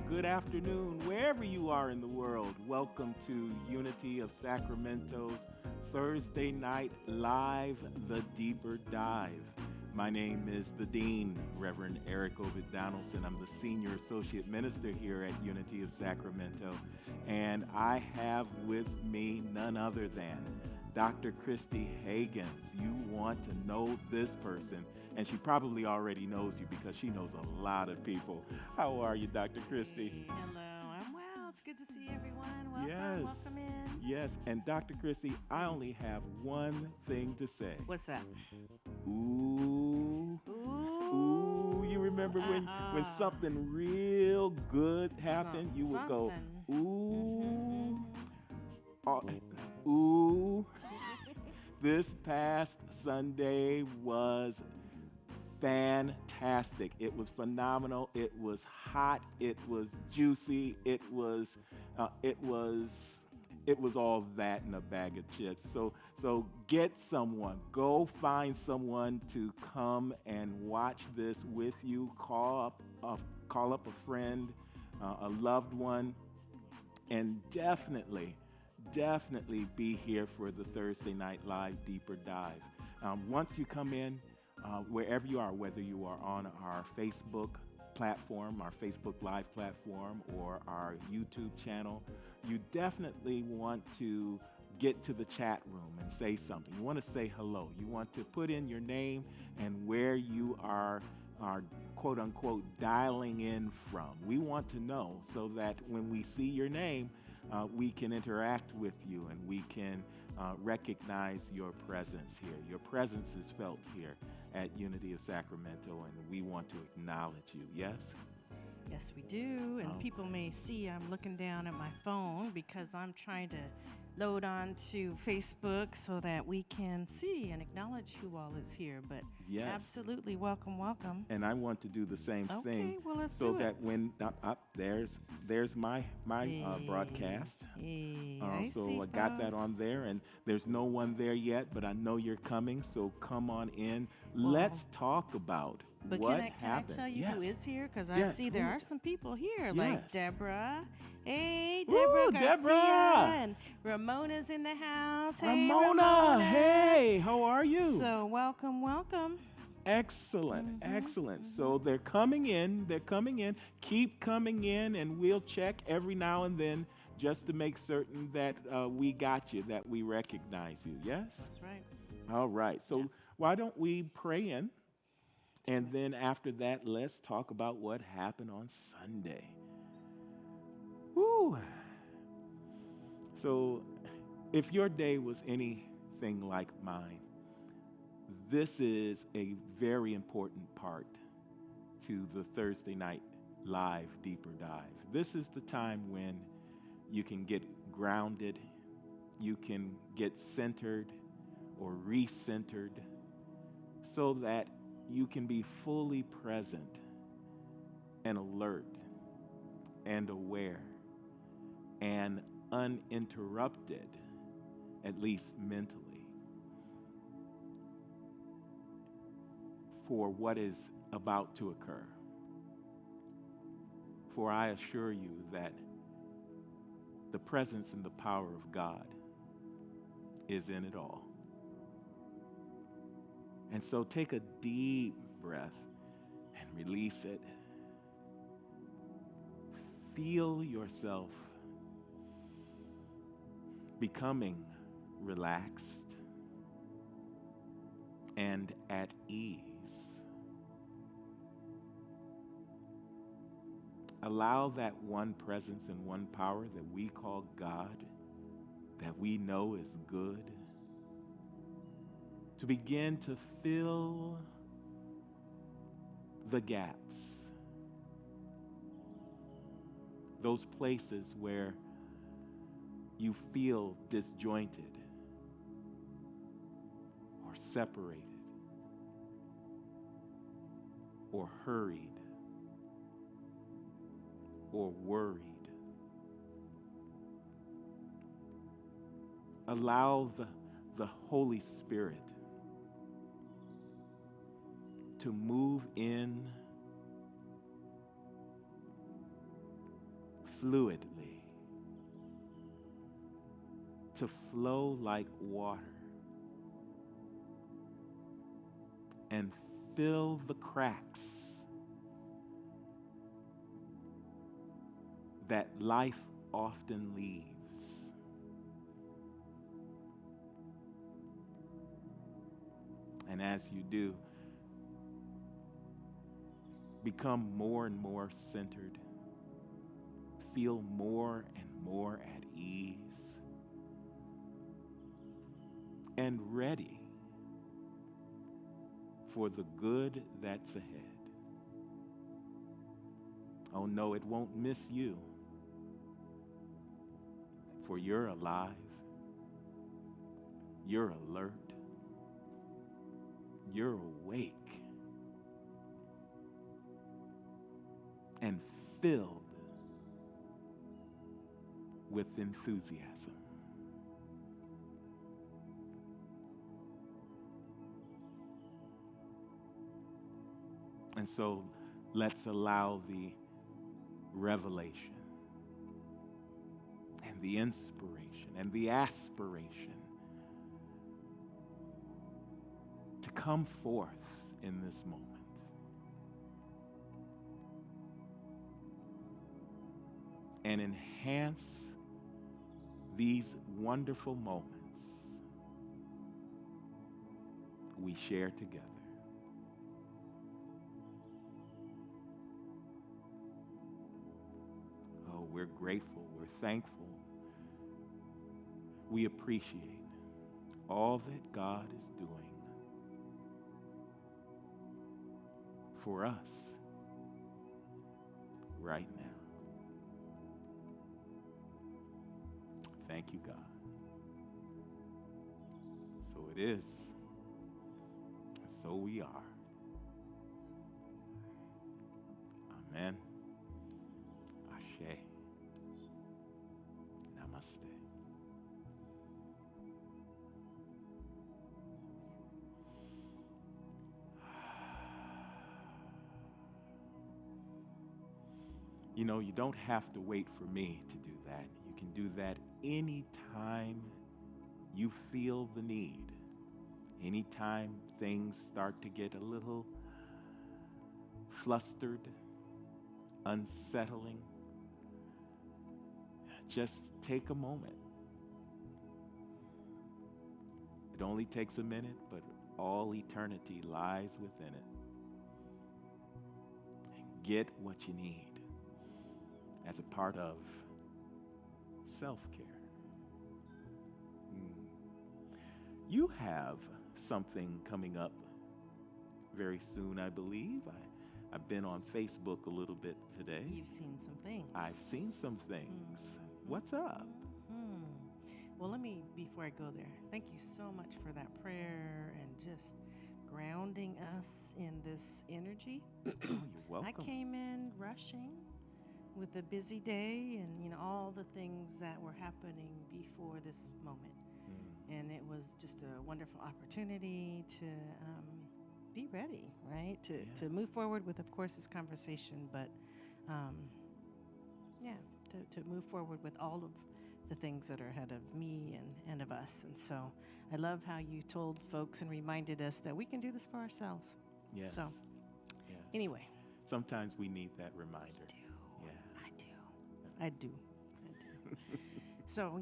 good afternoon, wherever you are in the world. Welcome to Unity of Sacramento's Thursday night live, The Deeper Dive. My name is the Dean, Reverend Eric Ovid Donaldson. I'm the Senior Associate Minister here at Unity of Sacramento, and I have with me none other than Dr. Kristee Haggins. You want to know this person, and she probably already knows you because she knows a lot of people. How are you, Dr. Kristee? Hey, hello, I'm well. It's good to see everyone. Welcome, Yes. welcome in. Yes, and Dr. Kristee, I only have one thing to say. What's that? Ooh. Ooh. Ooh, you remember when something real good happened, you would go, ooh. Ooh. This past Sunday was fantastic. It was phenomenal. It was hot. It was juicy. It was all that in a bag of chips. So get someone. Go find someone to come and watch this with you. Call up a friend, a loved one, and definitely be here for the Thursday Night Live Deeper Dive. Once you come in, wherever you are, whether you are on our Facebook platform, our Facebook Live platform, or our YouTube channel, you definitely want to get to the chat room and say something. You want to say hello. You want to put in your name and where you are quote unquote dialing in from. We want to know so that when we see your name, we can interact with you and we can recognize your presence here. Your presence is felt here at Unity of Sacramento, and we want to acknowledge you. Yes? Yes, we do. And people may see I'm looking down at my phone because I'm trying to load on to Facebook so that we can see and acknowledge who all is here. But Yes. absolutely, welcome. And I want to do the same Okay, thing, well, let's so do it. that when there's my broadcast. Hey, I So see, I got that on folks. there, and there's no one there yet, but I know you're coming, so come on in. Well, Let's talk about But what can I happened. tell you Yes. who is here? Because I Yes, see there who? are some people here, Yes. like Deborah. Hey, Woo, Deborah Garcia. Deborah! And Ramona's in the house. Hey, Ramona, hey, how are you? So welcome. Excellent, excellent. So they're coming in. Keep coming in, and we'll check every now and then just to make certain that we got you, that we recognize you. Yes? That's right. All right. So Yeah. why don't we pray in? And do then after that, let's talk about what happened on Sunday. Woo. So if your day was anything like mine, this is a very important part to the Thursday night live deeper dive. This is the time when you can get grounded, you can get centered or recentered, so that you can be fully present and alert and aware and uninterrupted, at least mentally, for what is about to occur. For I assure you that the presence and the power of God is in it all. And so take a deep breath and release it. Feel yourself becoming relaxed and at ease. Allow that one presence and one power that we call God, that we know is good, to begin to fill the gaps, those places where you feel disjointed or separated or hurried or worried. Allow the Holy Spirit to move in fluidly, to flow like water and fill the cracks that life often leaves. And as you do, become more and more centered, feel more and more at ease, and ready for the good that's ahead. Oh no, it won't miss you, for you're alive, you're alert, you're awake, and filled with enthusiasm. And so let's allow the revelation and the inspiration and the aspiration to come forth in this moment. And enhance these wonderful moments we share together. Oh, we're grateful, we're thankful. We appreciate all that God is doing for us right now. Thank you, God. So it is. So we are. Amen. Ashe. Namaste. You know, you don't have to wait for me to do that. You can do that anytime you feel the need. Anytime things start to get a little flustered, unsettling, just take a moment. It only takes a minute, but all eternity lies within it. Get what you need as a part of self-care. You have something coming up very soon, I believe. I've been on Facebook a little bit today. You've seen some things. I've seen some things. What's up? Well, before I go there, thank you so much for that prayer and just grounding us in this energy. Oh, you're welcome. I came in rushing with a busy day and, all the things that were happening before this moment. And it was just a wonderful opportunity to be ready, right? To move forward with, of course, this conversation, but to move forward with all of the things that are ahead of me and of us. And so I love how you told folks and reminded us that we can do this for ourselves. Yes. So yes. Anyway. Sometimes we need that reminder. I do. So,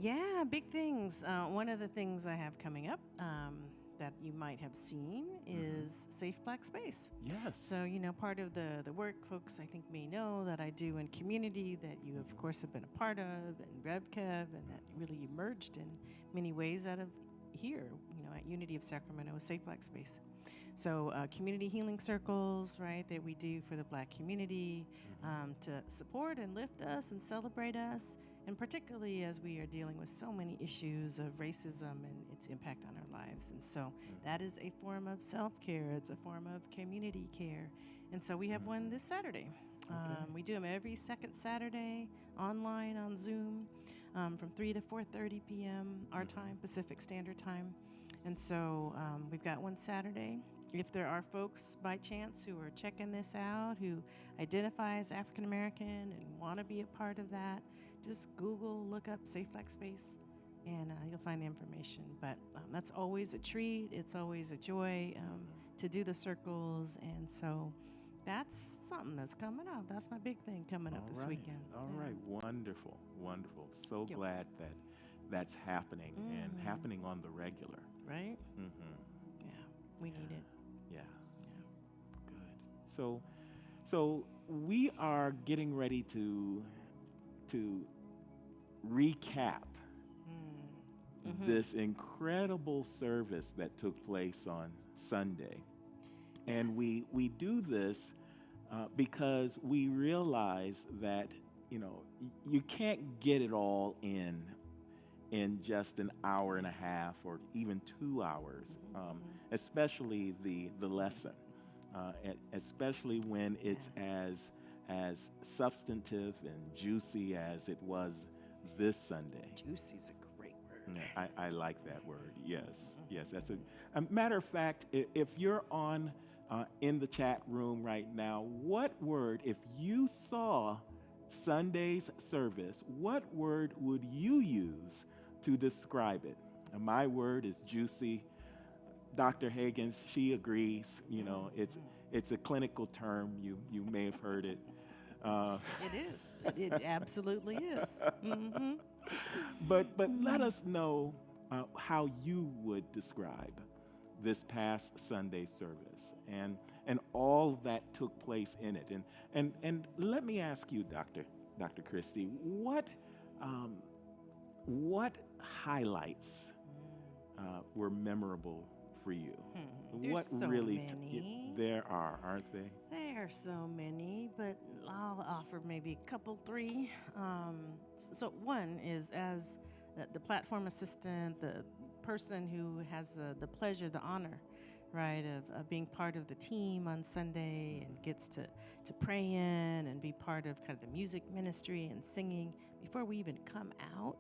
big things. One of the things I have coming up that you might have seen is Safe Black Space. Yes. So, part of the work folks I think may know that I do in community that you, of course, have been a part of, and RevKev, and that really emerged in many ways out of here, at Unity of Sacramento with Safe Black Space. So community healing circles, right, that we do for the Black community to support and lift us and celebrate us, and particularly as we are dealing with so many issues of racism and its impact on our lives. And so that is a form of self-care. It's a form of community care. And so we have one this Saturday. We do them every second Saturday online on Zoom from 3 to 4:30 p.m. our time, Pacific Standard Time. And so we've got one Saturday if there are folks by chance who are checking this out who identify as African American and want to be a part of that, just Google, look up Safe Black Space, and you'll find the information. But that's always a treat. It's always a joy to do the circles, and so that's something that's coming up. That's my big thing coming up this weekend. All right. Wonderful. Wonderful. So glad that that's happening and happening on the regular. Right? Yeah, we need it. Yeah. Good. So we are getting ready to recap this incredible service that took place on Sunday. And we do this because we realize that, you can't get it all in just an hour and a half or even 2 hours, especially the lesson, especially when it's as substantive and juicy as it was this Sunday. Juicy's a great word. I like that word. Yes, that's a matter of fact. If you're on in the chat room right now, what word, if you saw Sunday's service, what word would you use to describe it? And my word is juicy. Dr. Haggins, she agrees. It's a clinical term. You may have heard it. It is. It absolutely is. But let us know how you would describe this past Sunday service and all that took place in it. And let me ask you, Dr. Kristee, what highlights were memorable for you? There's so many. There are, aren't they? There are so many, but I'll offer maybe a couple, three. So one is as the platform assistant, the person who has the pleasure, the honor, right, of being part of the team on Sunday and gets to pray in and be part of kind of the music ministry and singing before we even come out,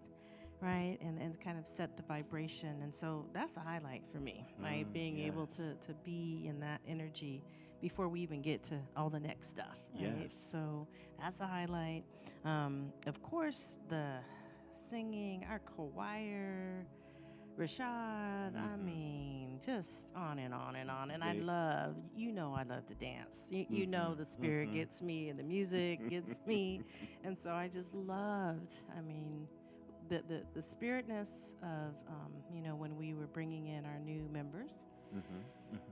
right, and kind of set the vibration. And so that's a highlight for me, right, being able to be in that energy before we even get to all the next stuff, right? Yes. So that's a highlight. Of course, the singing, our choir, Rashad, I mean, just on and on and on. And I love to dance. You know the spirit gets me and the music gets me. And so I just loved, the spiritness of, when we were bringing in our new members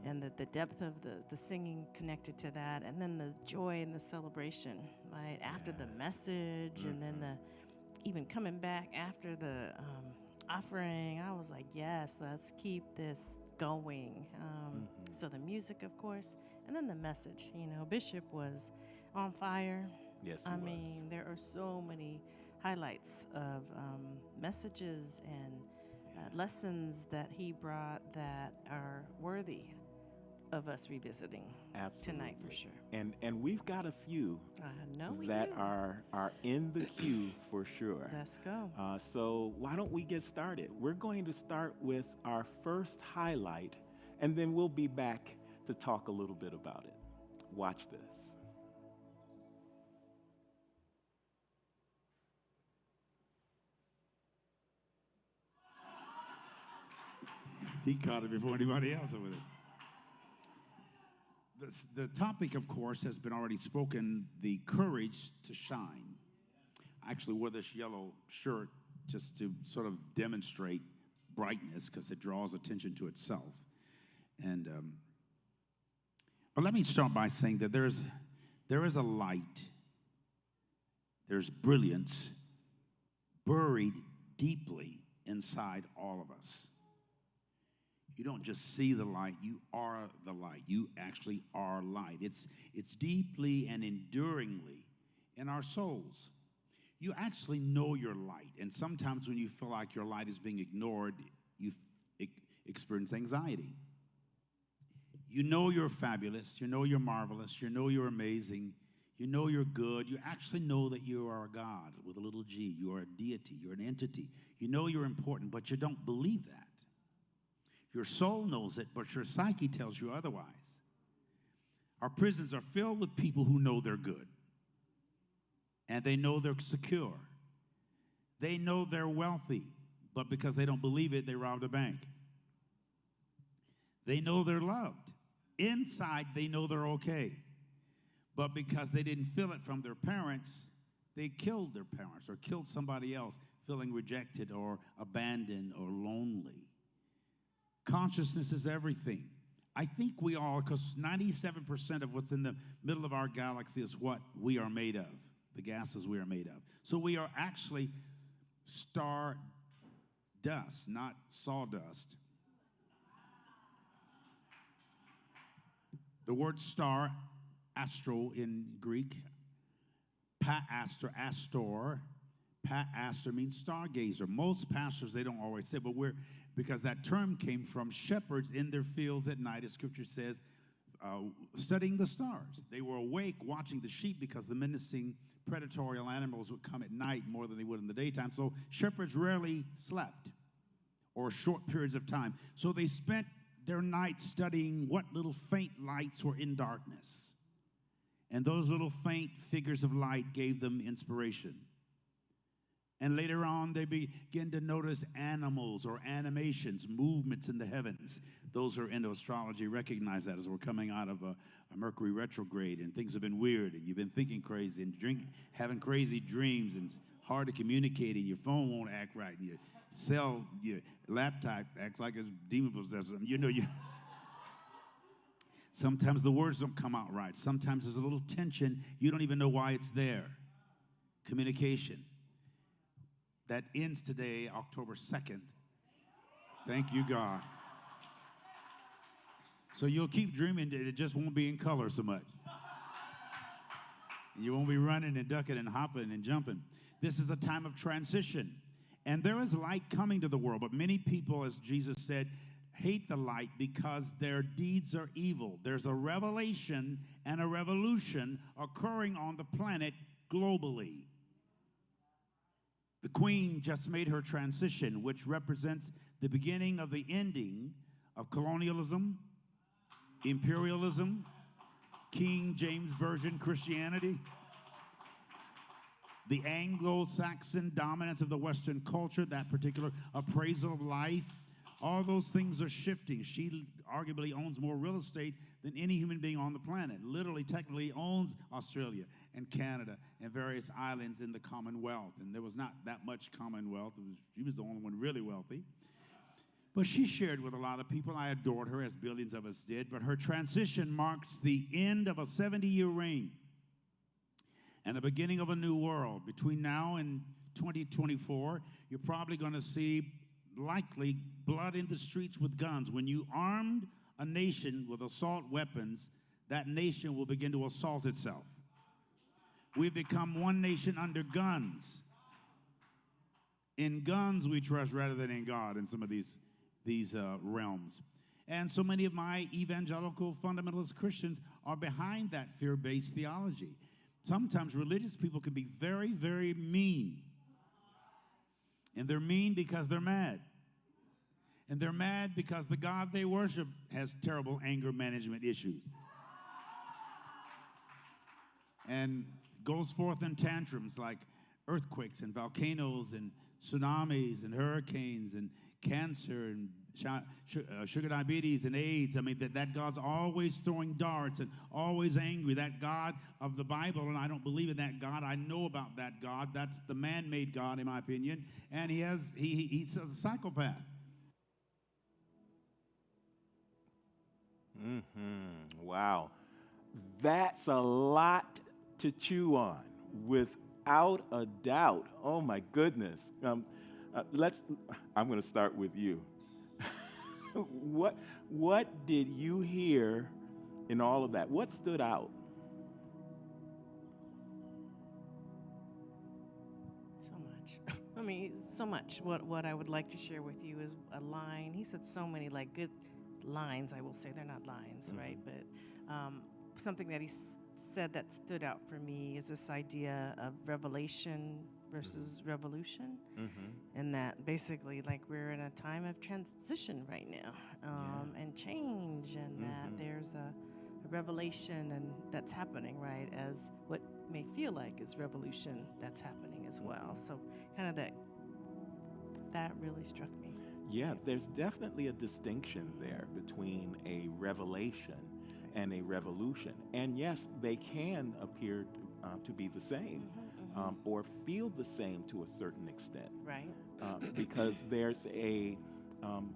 and the depth of the singing connected to that, and then the joy and the celebration, right, after the message, and then even coming back after the offering. I was like, yes, let's keep this going. So the music, of course, and then the message. Bishop was on fire. Yes, I mean, there are so many highlights of messages and lessons that he brought that are worthy of us revisiting. Absolutely. Tonight for sure. And we've got a few that do. are in the queue for sure. Let's go. So why don't we get started? We're going to start with our first highlight, and then we'll be back to talk a little bit about it. Watch this. He caught it before anybody else over there. The topic, of course, has been already spoken, the courage to shine. I actually wore this yellow shirt just to sort of demonstrate brightness because it draws attention to itself. And but let me start by saying that there is a light, there's brilliance buried deeply inside all of us. You don't just see the light, you are the light. You actually are light. It's deeply and enduringly in our souls. You actually know your light. And sometimes when you feel like your light is being ignored, you experience anxiety. You know you're fabulous. You know you're marvelous. You know you're amazing. You know you're good. You actually know that you are a God with a little g. You are a deity. You're an entity. You know you're important, but you don't believe that. Your soul knows it, but your psyche tells you otherwise. Our prisons are filled with people who know they're good. And they know they're secure. They know they're wealthy, but because they don't believe it, they robbed a bank. They know they're loved. Inside, they know they're okay. But because they didn't feel it from their parents, they killed their parents or killed somebody else, feeling rejected or abandoned or lonely. Consciousness is everything. I think we all, because 97% of what's in the middle of our galaxy is what we are made of, the gases we are made of. So we are actually star dust, not sawdust. The word star, astro in Greek, pa-aster, pa-aster means stargazer. Most pastors, they don't always say, but because that term came from shepherds in their fields at night, as Scripture says, studying the stars. They were awake watching the sheep because the menacing predatory animals would come at night more than they would in the daytime. So shepherds rarely slept or short periods of time. So they spent their nights studying what little faint lights were in darkness. And those little faint figures of light gave them inspiration. And later on, they begin to notice animals or animations, movements in the heavens. Those who are into astrology recognize that as we're coming out of a Mercury retrograde and things have been weird and you've been thinking crazy and having crazy dreams and it's hard to communicate and your phone won't act right and your laptop acts like it's demon possessed. Sometimes the words don't come out right. Sometimes there's a little tension. You don't even know why it's there. Communication. That ends today, October 2nd. Thank you, God. So you'll keep dreaming that it just won't be in color so much. You won't be running and ducking and hopping and jumping. This is a time of transition. And there is light coming to the world, but many people, as Jesus said, hate the light because their deeds are evil. There's a revelation and a revolution occurring on the planet globally. The Queen just made her transition, which represents the beginning of the ending of colonialism, imperialism, King James Version Christianity, the Anglo-Saxon dominance of the Western culture, that particular appraisal of life. All those things are shifting. She arguably owns more real estate than any human being on the planet. Literally, technically owns Australia and Canada and various islands in the Commonwealth. And there was not that much Commonwealth. She was the only one really wealthy. But she shared with a lot of people. I adored her, as billions of us did. But her transition marks the end of a 70-year reign and the beginning of a new world. Between now and 2024, you're probably going to see likely blood in the streets with guns. When you armed a nation with assault weapons, that nation will begin to assault itself. We've become one nation under guns. In guns we trust rather than in God in some of these realms. And so many of my evangelical fundamentalist Christians are behind that fear-based theology. Sometimes religious people can be very, very mean. And they're mean because they're mad. And they're mad because the God they worship has terrible anger management issues. And goes forth in tantrums like earthquakes and volcanoes and tsunamis and hurricanes and cancer and sugar diabetes and AIDS. I mean, that God's always throwing darts and always angry. That God of the Bible, and I don't believe in that God. I know about that God. That's the man-made God, in my opinion. And he's a psychopath. Wow. That's a lot to chew on, without a doubt. Oh, my goodness. I'm going to start with you. What did you hear in all of that? What stood out? So much. I mean, so much. What I would like to share with you is a line. He said so many good lines, I will say. They're not lines, right? But something that he said that stood out for me is this idea of revelation versus revolution. And that basically, like, we're in a time of transition right now, and change, and that there's a revelation and that's happening, right, as what may feel like is revolution that's happening as well. So kind of that really struck me. Yeah, there's definitely a distinction there between a revelation and a revolution. And yes, they can appear to be the same, or feel the same to a certain extent. Right. Because there's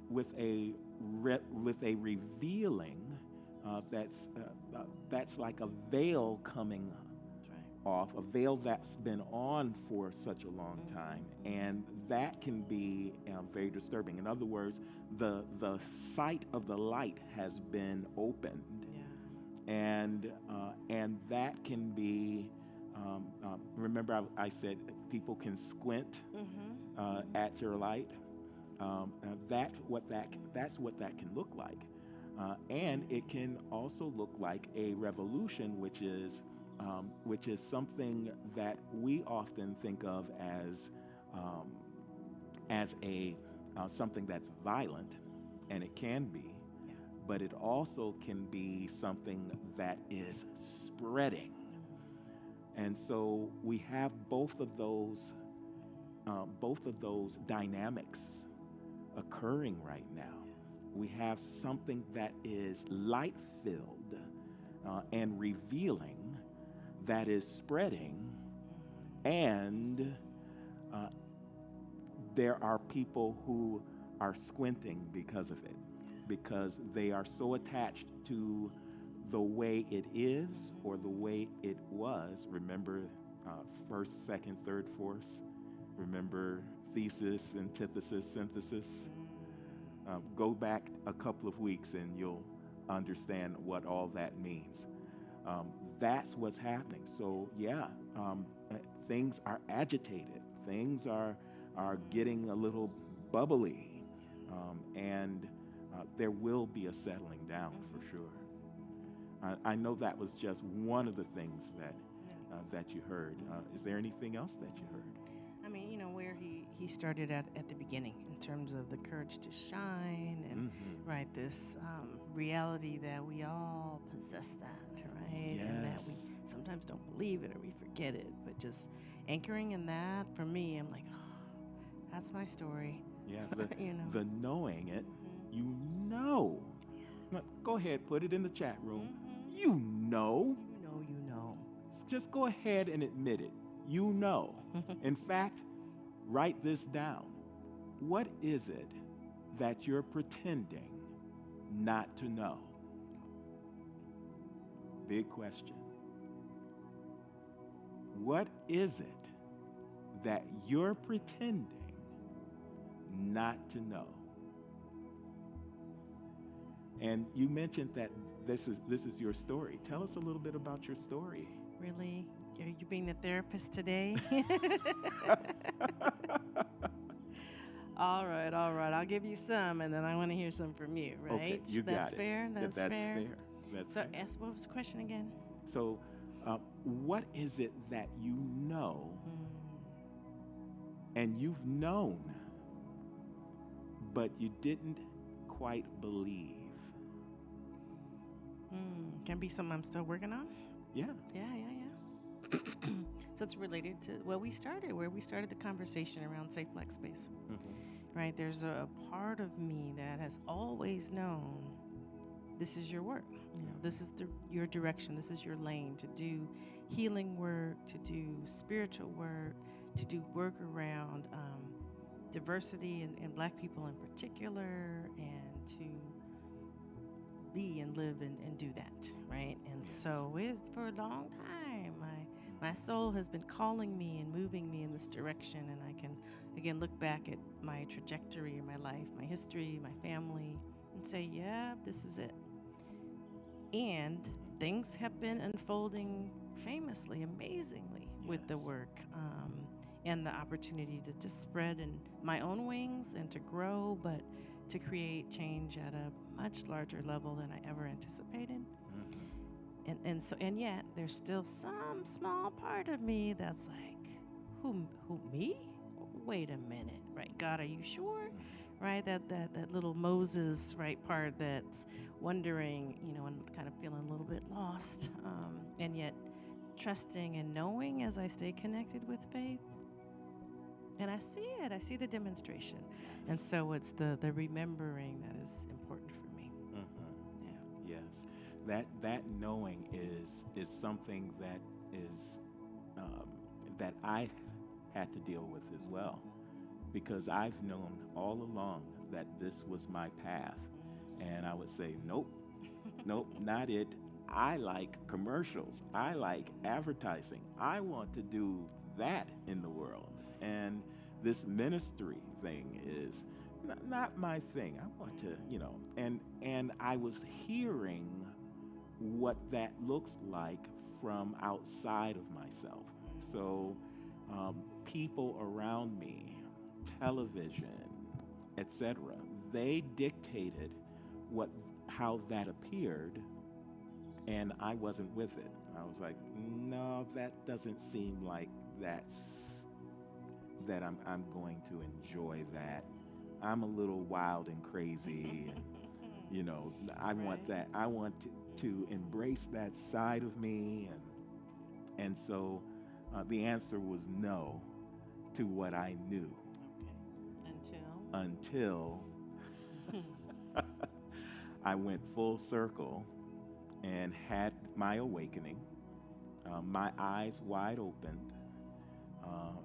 with a revealing that's like a veil coming off, a veil that's been on for such a long time, and that can be very disturbing. In other words, the sight of the light has been opened, and that can be. Remember, I said people can squint at your light. That's what that can look like, and it can also look like a revolution, which is something that we often think of as a something that's violent, and it can be, but it also can be something that is spreading. And so we have both of those dynamics occurring right now. We have something that is light-filled and revealing, that is spreading, and there are people who are squinting because of it, because they are so attached to the way it is or the way it was. Remember first, second, third force? Remember thesis, antithesis, synthesis? Go back a couple of weeks and you'll understand what all that means. That's what's happening. So things are agitated. Things are getting a little bubbly, and there will be a settling down for sure. I know that was just one of the things that you heard. Is there anything else that you heard? I mean, where he started at the beginning in terms of the courage to shine and right, this reality that we all possess that, right? Yes. And that we sometimes don't believe it or we forget it, but just anchoring in that, for me, I'm like, oh, that's my story. Yeah, the knowing it, you know. Go ahead, put it in the chat room. You know. You know. Just go ahead and admit it. You know. In fact, write this down. What is it that you're pretending not to know? Big question. What is it that you're pretending not to know? And you mentioned that this is your story. Tell us a little bit about your story. Really? Are you being the therapist today? All right. I'll give you some, and then I want to hear some from you, right? Okay, you got it. That's fair? That's fair? That's so fair. ask, what was the question again? So what is it that you know and you've known, but you didn't quite believe? Can be something I'm still working on? Yeah. Yeah. So it's related to where we started the conversation around safe black space. Right? There's a part of me that has always known this is your work. This is your direction. This is your lane to do healing work, to do spiritual work, to do work around diversity and black people in particular, and to be and live and do that, right? And so it's for a long time. My soul has been calling me and moving me in this direction, and I can, again, look back at my trajectory in my life, my history, my family, and say, yeah, this is it. And things have been unfolding famously, amazingly with the work and the opportunity to just spread in my own wings and to grow, but to create change at a much larger level than I ever anticipated. And yet there's still some small part of me that's like, who me? Wait a minute, right? God, are you sure? Right? That little Moses, right, part that's wondering, and kind of feeling a little bit lost, and yet trusting and knowing as I stay connected with faith. And I see it. I see the demonstration. And so it's the remembering that is important for me. Mm-hmm. Yeah. Yes, that knowing is something that is that I had to deal with as well, because I've known all along that this was my path, and I would say, nope, not it. I like commercials. I like advertising. I want to do that in the world, and this ministry thing is not my thing. I want to, and I was hearing what that looks like from outside of myself. So people around me, television, etc., they dictated how that appeared, and I wasn't with it. I was like, no, that doesn't seem like that I'm going to enjoy that. I'm a little wild and crazy, and I want that. I want to embrace that side of me, and so the answer was no to what I knew. Okay. Until I went full circle and had my awakening, my eyes wide open,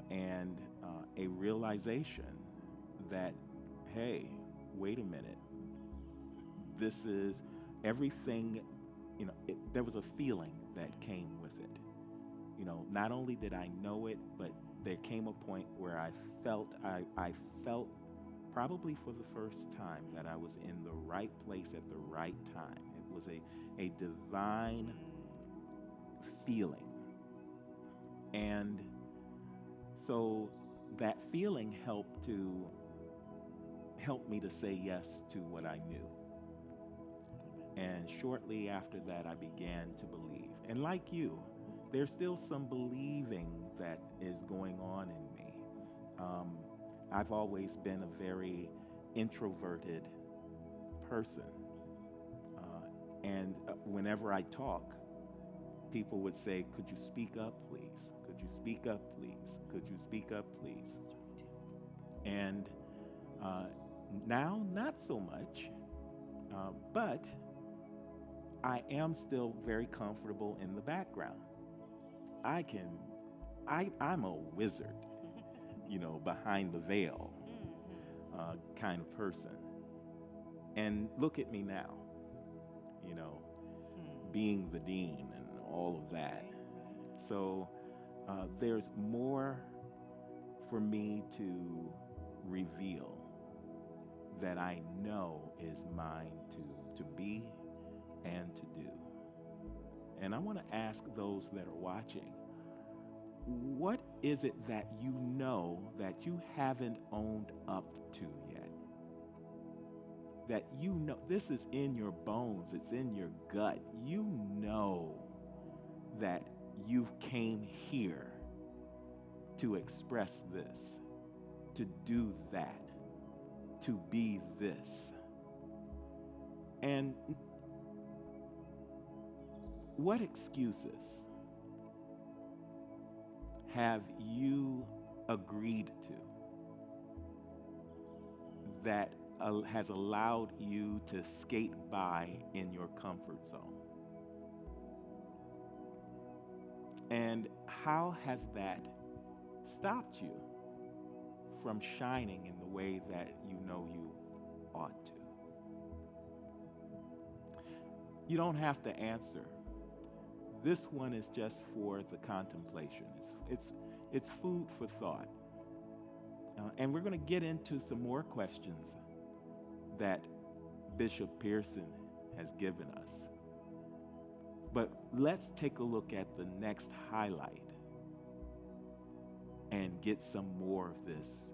and a realization that, hey, wait a minute, this is everything, there was a feeling that came with it. Not only did I know it, but there came a point where I felt probably for the first time that I was in the right place at the right time. It was a divine feeling. And so that feeling helped me to say yes to what I knew. And shortly after that, I began to believe. And like you, there's still some believing that is going on in me. I've always been a very introverted person. And whenever I talk, people would say, could you speak up, please? Could you speak up, please? Could you speak up, please? And now, not so much, but I am still very comfortable in the background. I'm a wizard, behind the veil kind of person. And look at me now, being the dean and all of that. So there's more for me to reveal that I know is mine to be and to do. And I want to ask those that are watching, what is it that you know that you haven't owned up to yet? That this is in your bones, it's in your gut. You know that you came here to express this, to do that, to be this. And what excuses have you agreed to that has allowed you to skate by in your comfort zone? And how has that stopped you from shining in the way that you know you ought to? You don't have to answer. This one is just for the contemplation. It's food for thought. And we're going to get into some more questions that Bishop Pearson has given us. But let's take a look at the next highlight and get some more of this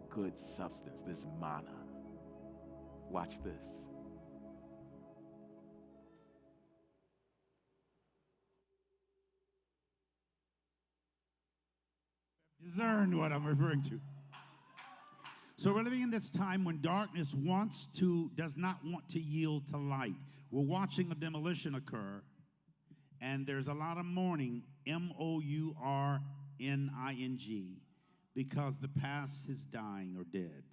good substance, this manna. Watch this. discern what I'm referring to. So we're living in this time when darkness does not want to yield to light. We're watching a demolition occur, and there's a lot of mourning, mourning, because the past is dying or dead.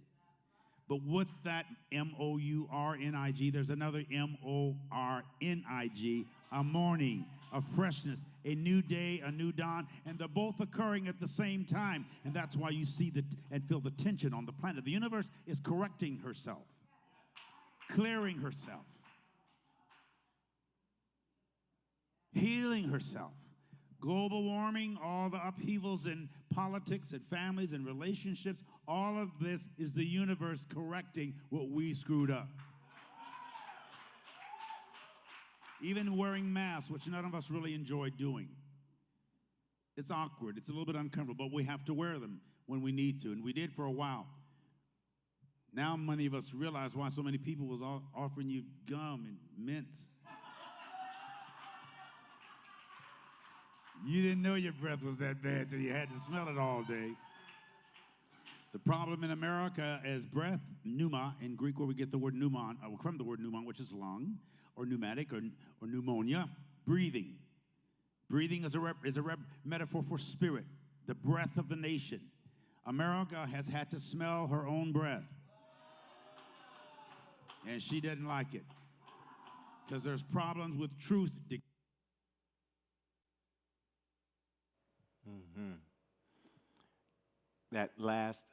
But with that mourning, there's another morning, a morning, a freshness, a new day, a new dawn, and they're both occurring at the same time. And that's why you see and feel the tension on the planet. The universe is correcting herself, clearing herself, healing herself. Global warming, all the upheavals in politics and families and relationships, all of this is the universe correcting what we screwed up. Even wearing masks, which none of us really enjoy doing. It's awkward. It's a little bit uncomfortable, but we have to wear them when we need to, and we did for a while. Now many of us realize why so many people was offering you gum and mints. You didn't know your breath was that bad till you had to smell it all day. The problem in America is breath, pneuma, in Greek where we get the word pneumon, from the word pneumon, which is lung, or pneumatic, or pneumonia, breathing. Breathing is a metaphor for spirit, the breath of the nation. America has had to smell her own breath. And she doesn't like it. Because there's problems with truth. Mm-hmm. That last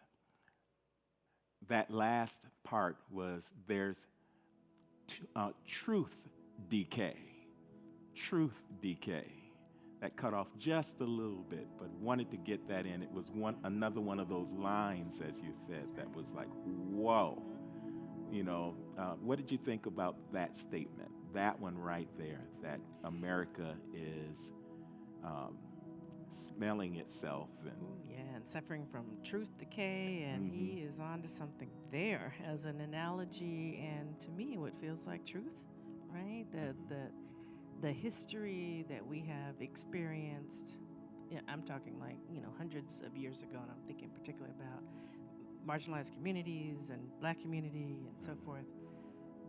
part was there's truth decay. Truth decay. That cut off just a little bit, but wanted to get that in. It was another one of those lines, as you said, that was like, whoa. You know, what did you think about that statement? That one right there, that America is smelling itself. And suffering from truth decay, and he is on to something there as an analogy, and to me what feels like truth, right? The history that we have experienced, I'm talking like, hundreds of years ago, and I'm thinking particularly about marginalized communities and black community and so forth.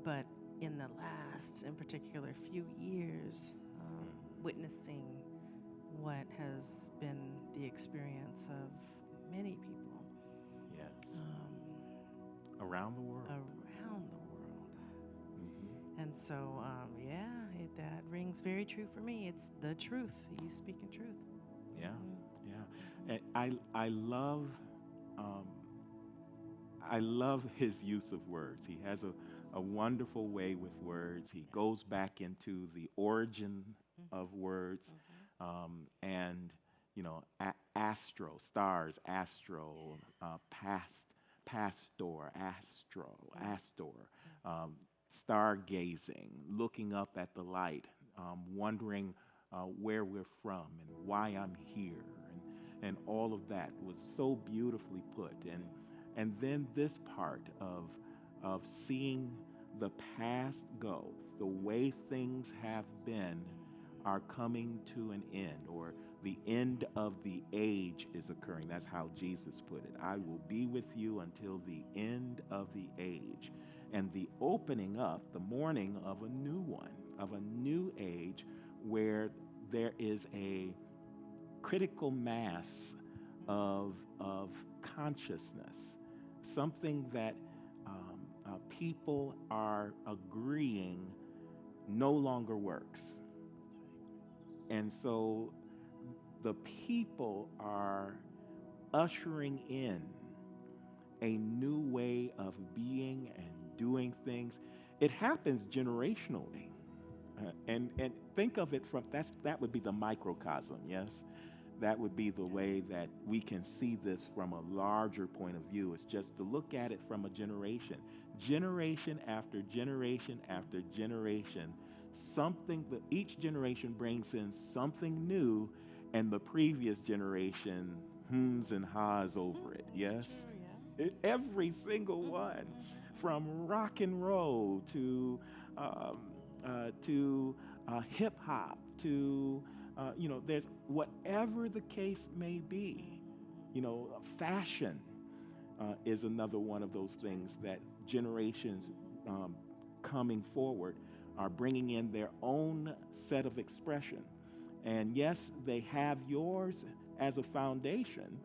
But in the last, in particular, few years, witnessing what has been the experience of many people. Yes. Around the world. And so, that rings very true for me. It's the truth. He's speaking truth. Yeah, yeah. And I love his use of words. He has a wonderful way with words. He goes back into the origin of words, and astro, stars, astro, pastor, stargazing, looking up at the light, wondering where we're from and why I'm here, and all of that was so beautifully put. And then this part of seeing the past go, the way things have been are coming to an end, or the end of the age is occurring. That's how Jesus put it. I will be with you until the end of the age. And the opening up, the morning of a new one, of a new age where there is a critical mass of consciousness, something that people are agreeing no longer works. And so the people are ushering in a new way of being and doing things. It happens generationally. And think of it from, that would be the microcosm, yes? That would be the way that we can see this from a larger point of view. It's just to look at it from a generation. Generation after generation after generation, each generation brings in something new, and the previous generation hums and haws over it, yes? True, yeah. Every single one, from rock and roll to hip hop to, there's whatever the case may be. Fashion is another one of those things that generations coming forward are bringing in their own set of expression. And yes, they have yours as a foundation,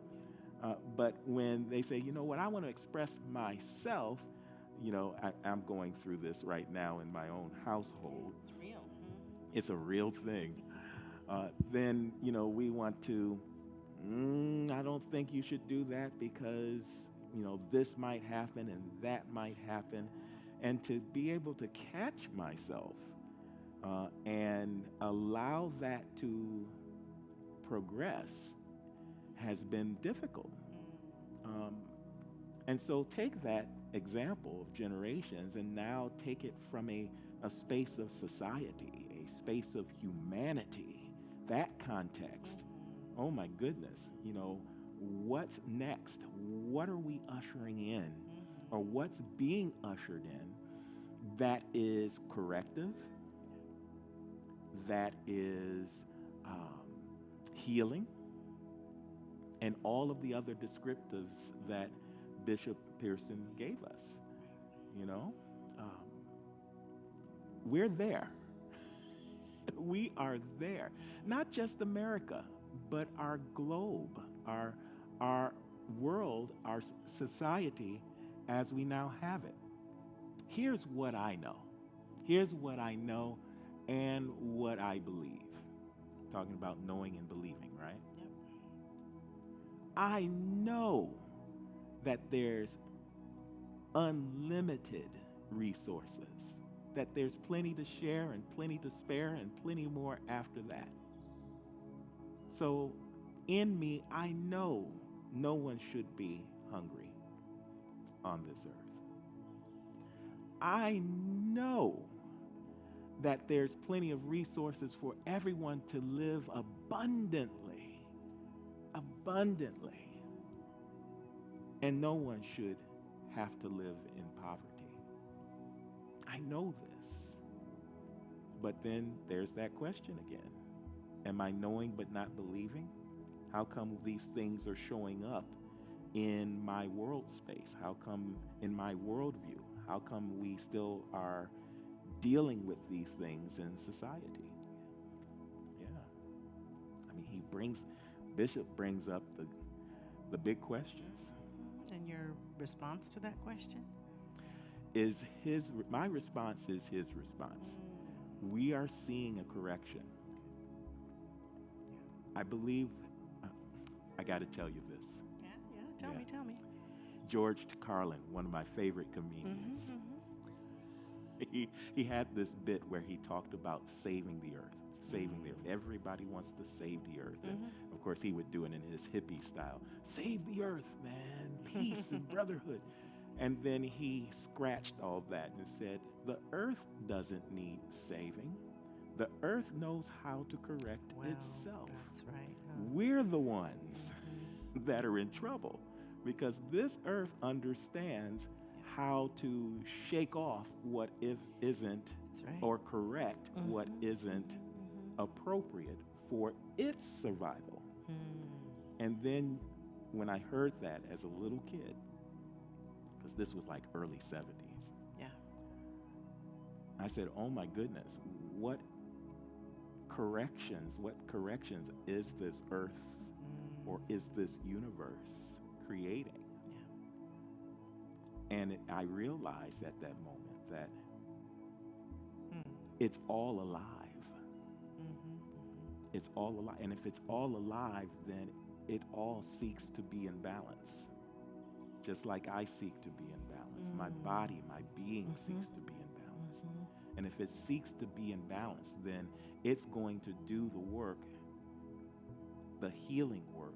but when they say, you know what, I want to express myself, I'm going through this right now in my own household. It's real. It's a real thing. Then, we want to, I don't think you should do that because, this might happen and that might happen. And to be able to catch myself and allow that to progress has been difficult. And so take that example of generations and now take it from a space of society, a space of humanity, that context. Oh my goodness, what's next? What are we ushering in? Or what's being ushered in that is corrective, that is healing, and all of the other descriptives that Bishop Pearson gave us. We're there. We are there. Not just America, but our globe, our world, our society as we now have it. Here's what I know. Here's what I know and what I believe. Talking about knowing and believing, right? Yep. I know that there's unlimited resources, that there's plenty to share and plenty to spare and plenty more after that. So in me, I know no one should be hungry on this earth. I know that there's plenty of resources for everyone to live abundantly, and no one should have to live in poverty. I know this. But then there's that question again. Am I knowing but not believing? How come these things are showing up in my world space? How come in my worldview? How come we still are dealing with these things in society? Yeah. I mean, Bishop brings up the big questions. And your response to that question? My response is his response. We are seeing a correction. I believe, I got to tell you this. Yeah, tell me. George Carlin, one of my favorite comedians, he had this bit where he talked about saving the earth. Everybody wants to save the earth. And of course, he would do it in his hippie style. Save the earth, man, peace and brotherhood. And then he scratched all that and said, the earth doesn't need saving. The earth knows how to correct itself. That's right. We're the ones that are in trouble because this earth understands how to shake off what isn't or correct what isn't appropriate for its survival. And then when I heard that as a little kid, because this was like early 70s, I said, oh my goodness, what corrections is this earth or is this universe creating? And I realized at that moment that it's all alive. It's all alive. And if it's all alive, then it all seeks to be in balance. Just like I seek to be in balance. My body, my being seeks to be in balance. And if it seeks to be in balance, then it's going to do the work, the healing work,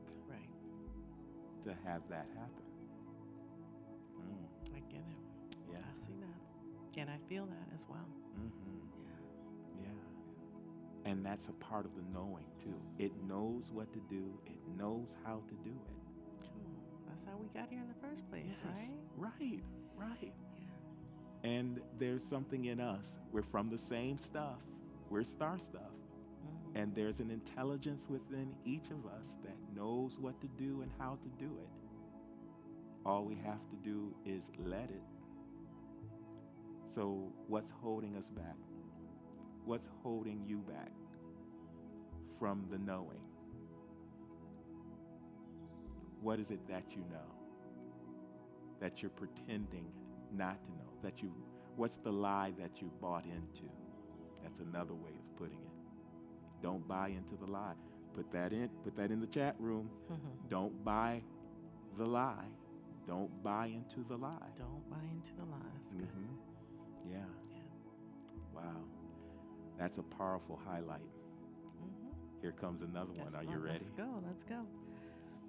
to have that happen. I get it. Yeah. I see that. And I feel that as well. Yeah. And that's a part of the knowing, too. It knows what to do. It knows how to do it. Come on. That's how we got here in the first place, Yes. right? Right. Yeah. And there's something in us. We're from the same stuff. We're star stuff. And there's an intelligence within each of us that knows what to do and how to do it. All we have to do is let it. So what's holding us back? What's holding you back from the knowing? What is it that you know, that you're pretending not to know, what's the lie that you bought into? That's another way of putting it. Don't buy into the lie. Put that in the chat room. Don't buy the lie. Don't buy into the lie. Don't buy into the lie. That's good. Yeah. Wow. That's a powerful highlight. Here comes another one. Are you ready? Let's go. Let's go.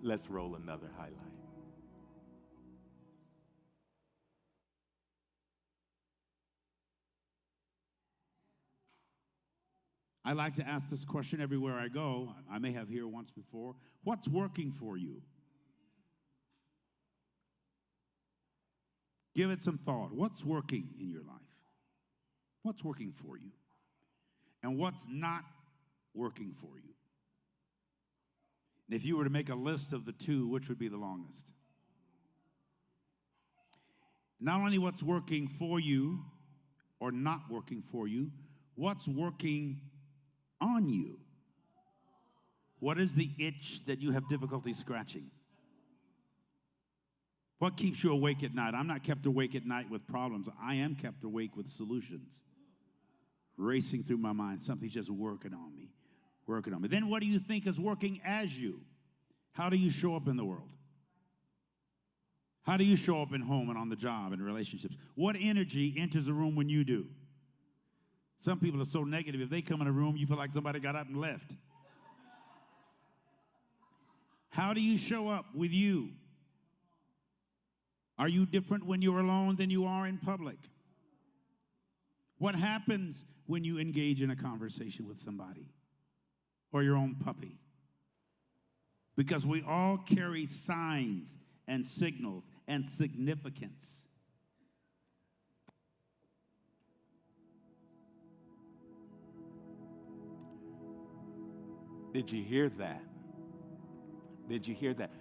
Let's roll another highlight. I like to ask this question everywhere I go. I may have here once before. What's working for you? Give it some thought. What's working in your life? What's working for you? And what's not working for you? And if you were to make a list of the two, which would be the longest? Not only what's working for you or not working for you, what's working on you? What is the itch that you have difficulty scratching? What keeps you awake at night? I'm not kept awake at night with problems. I am kept awake with solutions. Racing through my mind, something's just working on me. Then what do you think is working as you? How do you show up in the world? How do you show up in home and on the job and relationships? What energy enters the room when you do? Some people are so negative. If they come in a room, you feel like somebody got up and left. How do you show up with you? Are you different when you're alone than you are in public? What happens when you engage in a conversation with somebody or your own puppy? Because we all carry signs and signals and significance. Did you hear that? Did you hear that?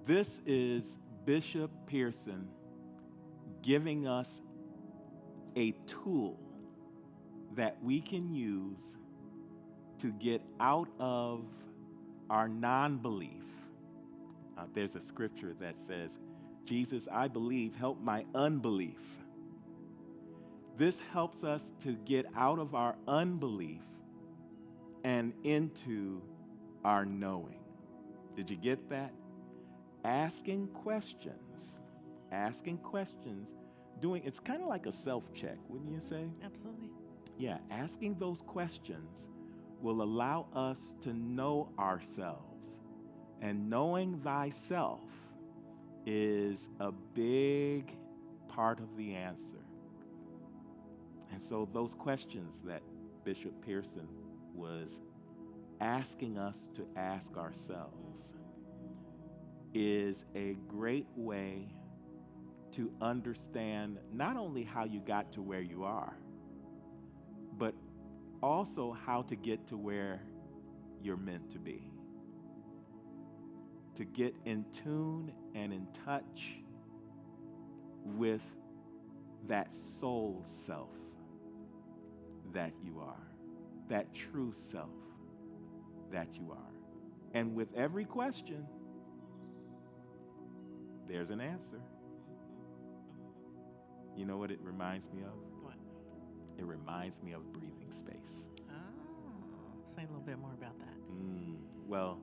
This is Bishop Pearson giving us a tool that we can use to get out of our non-belief. There's a scripture that says, Jesus, I believe, help my unbelief. This helps us to get out of our unbelief and into our knowing. Did you get that? Asking questions, it's kind of like a self-check, wouldn't you say? Absolutely. Yeah, asking those questions will allow us to know ourselves. And knowing thyself is a big part of the answer. And so those questions that Bishop Pearson was asking us to ask ourselves is a great way to understand not only how you got to where you are, but also how to get to where you're meant to be. To get in tune and in touch with that soul self that you are, that true self that you are. And with every question, there's an answer. You know what it reminds me of? What? It reminds me of breathing space. Oh, say a little bit more about that. Well,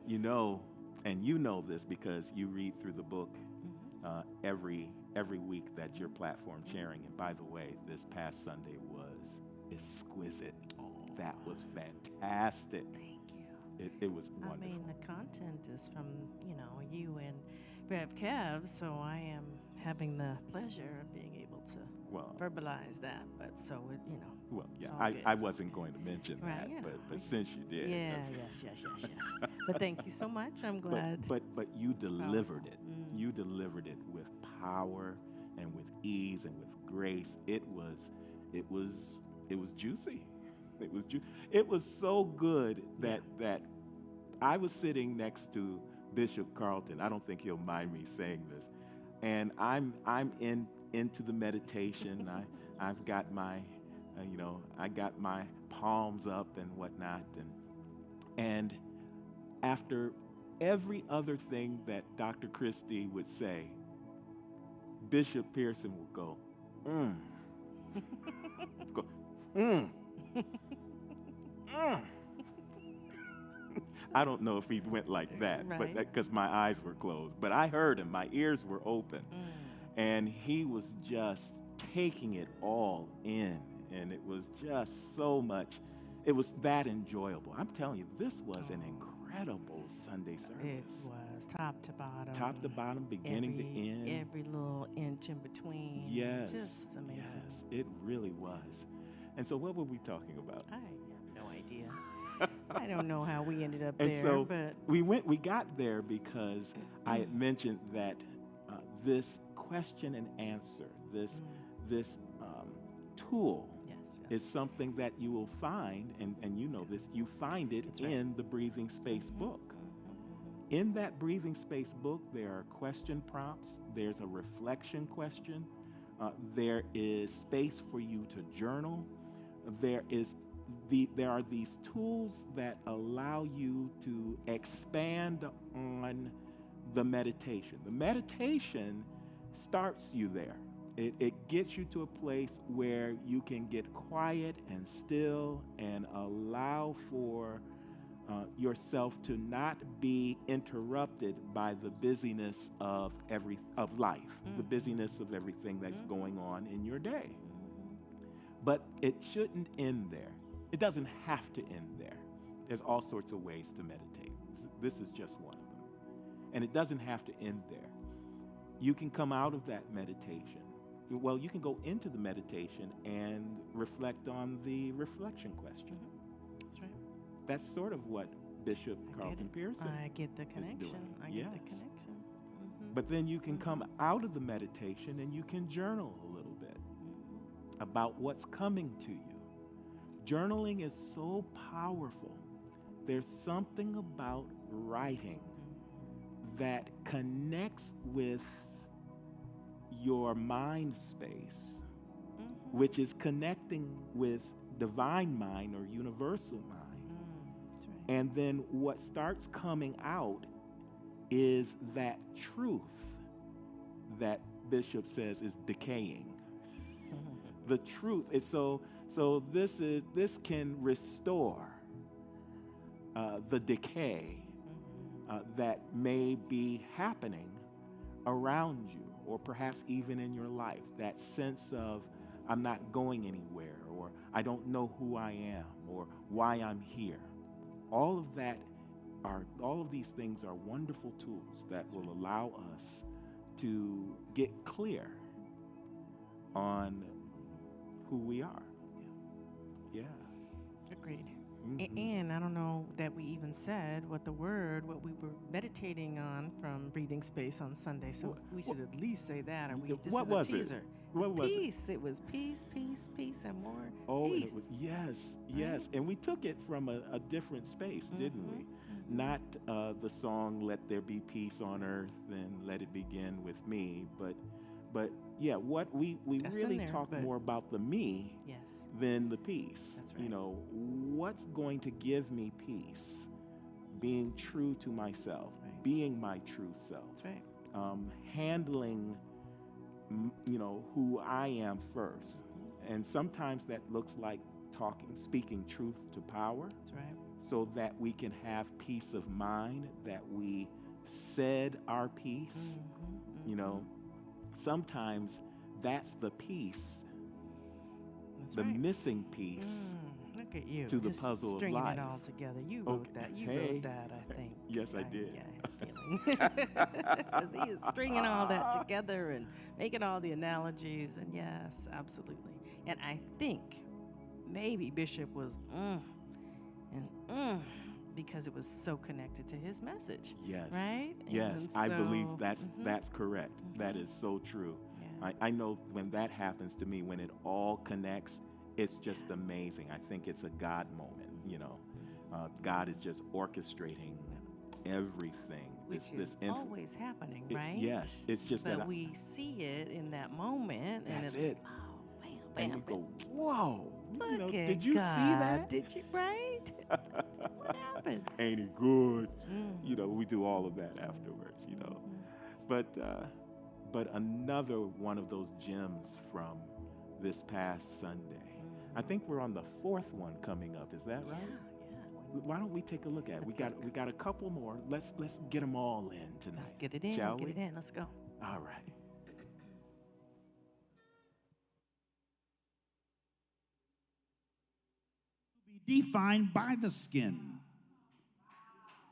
you know, and you know this because you read through the book every week that your platform sharing. And by the way, this past Sunday was exquisite. That was fantastic. Thank you. It was wonderful. I mean, the content is from, you and Rev Kev, so I am having the pleasure of being able to verbalize that. But so, Well, yeah, it's all I good. wasn't going to mention that, but since you did. Yeah, yes. But thank you so much. I'm glad. But you delivered it. You delivered it with power and with ease and with grace. It was juicy. It was so good that I was sitting next to Bishop Carlton. I don't think he'll mind me saying this. And I'm into the meditation. I've got my I got my palms up and whatnot, and after every other thing that Dr. Kristee would say, Bishop Pearson would go, go, I don't know if he went like that, Right. but because my eyes were closed. But I heard him. My ears were open. And he was just taking it all in. And it was just so much. It was that enjoyable. I'm telling you, this was an incredible Sunday service. It was top to bottom. Top to bottom, beginning to end. Every little inch in between. Yes. Just amazing. Yes, it really was. And so what were we talking about? I have no idea. I don't know how we ended up And there, so but we got there because I had mentioned that this question and answer, this tool yes. is something that you will find, and you know this, you find it That's right. in the Breathing Space book. In that Breathing Space book, there are question prompts, there's a reflection question, there is space for you to journal, there are these tools that allow you to expand on the meditation. The meditation starts you there. It gets you to a place where you can get quiet and still and allow for yourself to not be interrupted by the busyness of life, the busyness of everything that's going on in your day. But it shouldn't end there. It doesn't have to end there. There's all sorts of ways to meditate. This is just one of them. And it doesn't have to end there. You can come out of that meditation. Well, you can go into the meditation and reflect on the reflection question. That's right. That's sort of what Bishop Carlton Pearson I get the connection. doing. I Yes. get the connection. But then you can come out of the meditation and you can journal a little bit about what's coming to you. Journaling is so powerful. There's something about writing that connects with your mind space, which is connecting with divine mind or universal mind. That's right. And then what starts coming out is that truth that Bishop says is decaying. The truth is so this can restore the decay that may be happening around you, or perhaps even in your life. That sense of I'm not going anywhere, or I don't know who I am, or why I'm here. All of these things are wonderful tools that will allow us to get clear on who we are. Yeah. Agreed. Mhm. And I don't know that we even said what we were meditating on from Breathing Space on Sunday. So we should at least say that. Or this What is was a it? teaser. What was it? Peace. It was peace, peace, peace, and more Oh, and peace. it was, yes. And we took it from a different space, didn't we? Not the song, Let There Be Peace on Earth and Let It Begin with Me, but yeah, what we That's really in there, talk but- more about the me Yes. than the peace. That's right. You know, what's going to give me peace? Being true to myself, Right. being my true self, That's right. handling, who I am first. And sometimes that looks like speaking truth to power, That's right. so that we can have peace of mind, that we said our piece. You know, sometimes that's the piece, That's the right. missing piece. Look at you. to the just puzzle of stringing life. it all together. You wrote Okay. that. You Hey. wrote that, I think. Yes, I did. Yeah, I have a feeling. Because he is stringing all that together and making all the analogies. And yes, absolutely. And I think maybe Bishop was because it was so connected to his message. Yes. Right? Yes, And I believe so- that's correct. That is so true. Yeah. I know when that happens to me, when it all connects it's just amazing. I think it's a God moment, you know. God is just orchestrating everything. Which is always happening, right? Yes, it's just but that we see it in that moment, and that's it's it. oh, bam, And bam, you bam. go, whoa, you know, Look at did you God. see that? Did you, right? What happened? Ain't it good? Mm. You know, we do all of that afterwards, you know. But another one of those gems from this past Sunday. I think we're on the fourth one coming up. Is that right? Yeah. Why don't we take a look at it? We got a couple more. Let's get them all in tonight. Let's get it in. Shall Get we? it in. Let's go. All right. Be defined by the skin.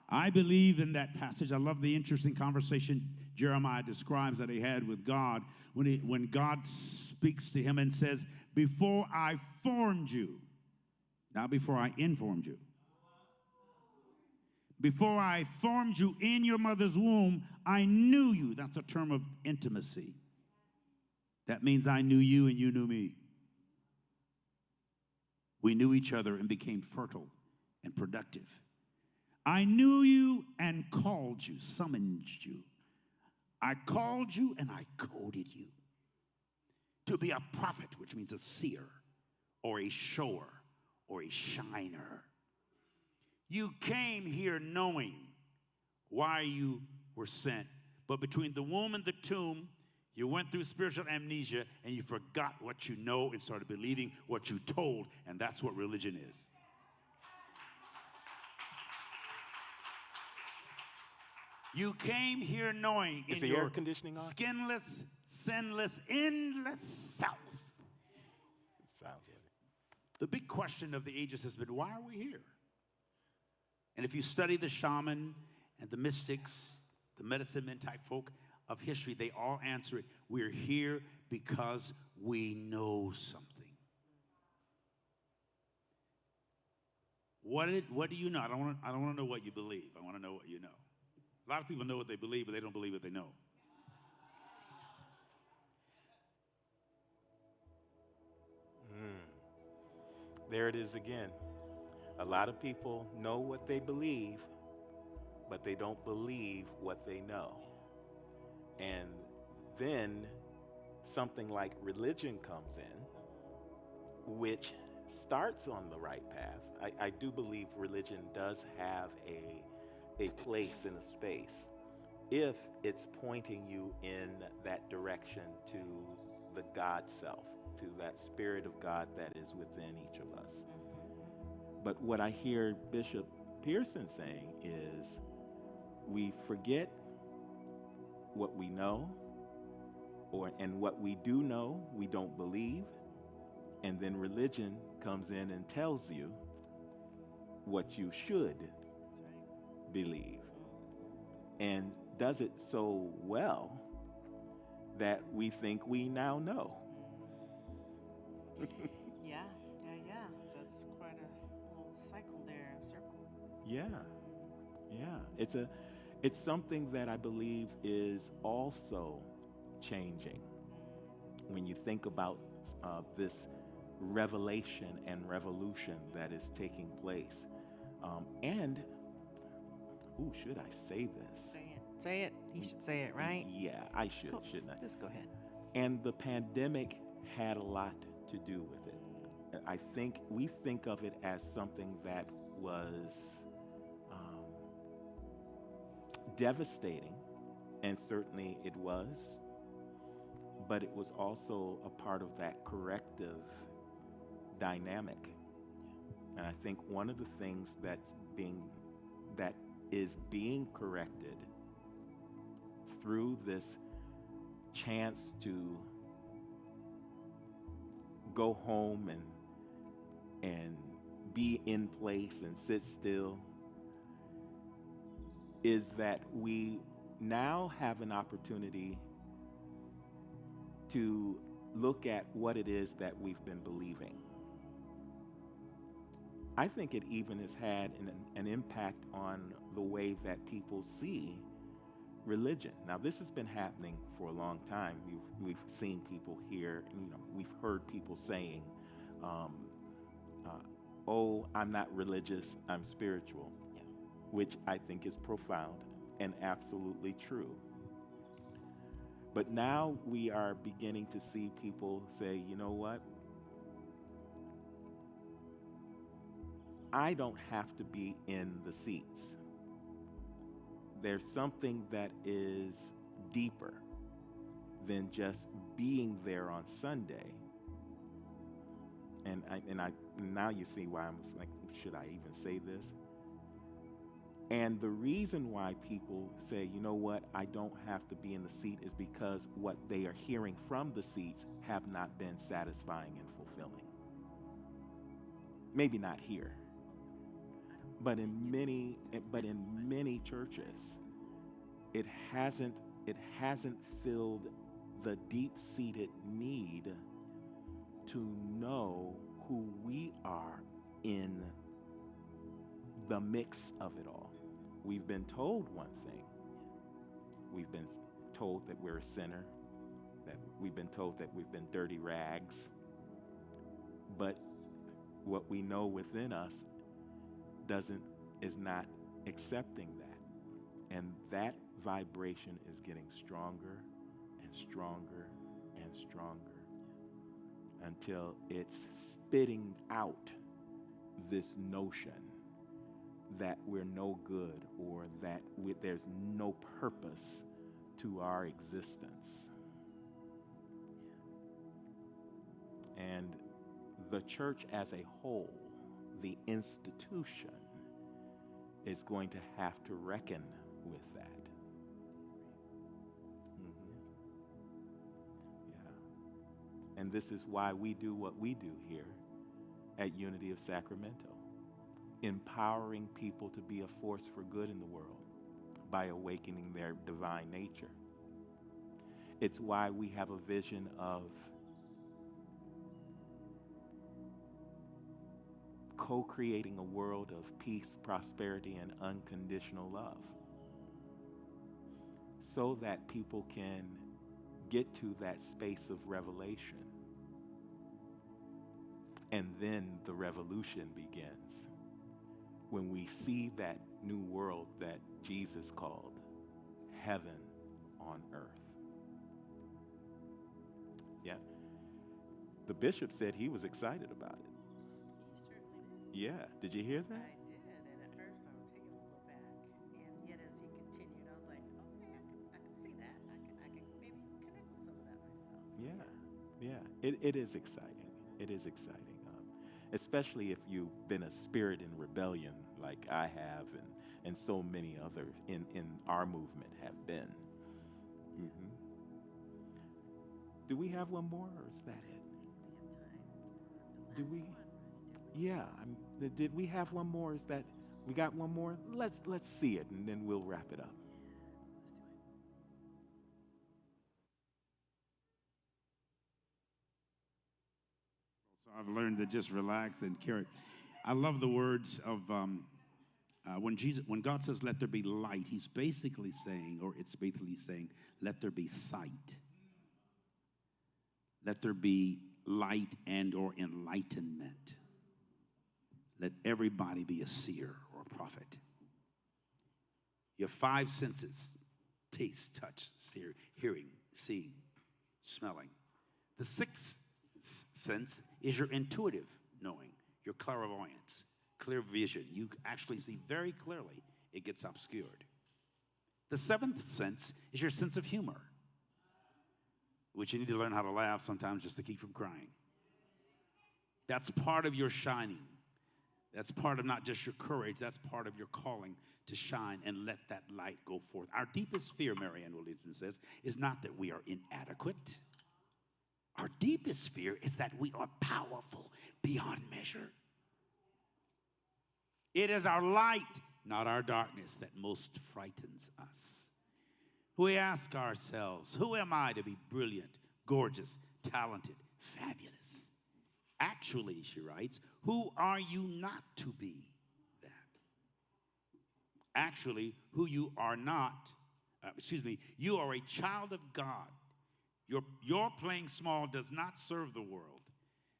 I believe in that passage. I love the interesting conversation Jeremiah describes that he had with God when God speaks to him and says, before I formed you, not before I informed you. Before I formed you in your mother's womb, I knew you. That's a term of intimacy. That means I knew you and you knew me. We knew each other and became fertile and productive. I knew you and called you, summoned you. I called you and I coded you to be a prophet, which means a seer or a shower or a shiner. You came here knowing why you were sent. But between the womb and the tomb, you went through spiritual amnesia and you forgot what you know and started believing what you told, and that's what religion is. You came here knowing Is in the your air conditioning on? skinless, sinless, endless self. Sounds good. The big question of the ages has been, why are we here? And if you study the shaman and the mystics, the medicine men type folk of history, they all answer it. We're here because we know something. What do you know? I don't want to know what you believe. I want to know what you know. A lot of people know what they believe, but they don't believe what they know. There it is again. A lot of people know what they believe, but they don't believe what they know. And then something like religion comes in, which starts on the right path. I do believe religion does have a place in a space if it's pointing you in that direction to the God self, to that spirit of God that is within each of us. But what I hear Bishop Pearson saying is we forget what we know, and what we do know, we don't believe, and then religion comes in and tells you what you should believe, and does it so well that we think we now know. Yeah. So it's quite a little cycle there, circle. Yeah. It's something that I believe is also changing when you think about this revelation and revolution that is taking place. Should I say this? Say it. You should say it, right? Yeah, I should, Cool. shouldn't I? Just go ahead. And the pandemic had a lot to do with it. I think we think of it as something that was devastating, and certainly it was, but it was also a part of that corrective dynamic. And I think one of the things that is being corrected through this chance to go home and be in place and sit still is that we now have an opportunity to look at what it is that we've been believing. I think it even has had an impact on the way that people see religion. Now, this has been happening for a long time. We've seen people here, we've heard people saying um, oh, I'm not religious, I'm spiritual, Yeah. which I think is profound and absolutely true. But now we are beginning to see people say, you know what? I don't have to be in the seats. There's something that is deeper than just being there on Sunday. And now you see why I'm like, should I even say this? And the reason why people say, you know what, I don't have to be in the seat is because what they are hearing from the seats have not been satisfying and fulfilling. Maybe not here, but in many churches, it hasn't filled the deep-seated need to know who we are in the mix of it all. We've been told one thing. We've been told that we're a sinner, that we've been told that we've been dirty rags. But what we know within us is not accepting that. And that vibration is getting stronger and stronger and stronger until it's spitting out this notion that we're no good or that there's no purpose to our existence. And the church as a whole, the institution, is going to have to reckon with that. Yeah. And this is why we do what we do here at Unity of Sacramento, empowering people to be a force for good in the world by awakening their divine nature. It's why we have a vision of co-creating a world of peace, prosperity, and unconditional love, so that people can get to that space of revelation. And then the revolution begins when we see that new world that Jesus called heaven on earth. Yeah. The bishop said he was excited about it. He certainly did. Yeah. Did you hear that? I did, and at first I was taken a little back, and yet as he continued, I was like, okay, I can see that. I can maybe connect with some of that myself. So, Yeah. It is exciting. It is exciting. Especially if you've been a spirit in rebellion like I have and so many others in our movement have been. Mm-hmm. Do we have one more, or is that it? we have time for the last Do we? one, right? Yeah. Did we have one more? Is that we got one more? Let's see it, and then we'll wrap it up. So I've learned to just relax and carry. I love the words of when God says, "Let there be light," He's basically saying, or it's basically saying, "Let there be sight. Let there be light and or enlightenment. Let everybody be a seer or a prophet." Your five senses: taste, touch, hearing, seeing, smelling. The sixth sense is your intuitive knowing, your clairvoyance, clear vision. You actually see very clearly. It gets obscured. The seventh sense is your sense of humor, which you need to learn how to laugh sometimes just to keep from crying. That's part of your shining. That's part of not just your courage, that's part of your calling to shine and let that light go forth. Our deepest fear, Marianne Williamson says, is not that we are inadequate. Our deepest fear is that we are powerful beyond measure. It is our light, not our darkness, that most frightens us. We ask ourselves, who am I to be brilliant, gorgeous, talented, fabulous? Actually, she writes, who are you not to be that? Actually, who you are not, you are a child of God. Your playing small does not serve the world.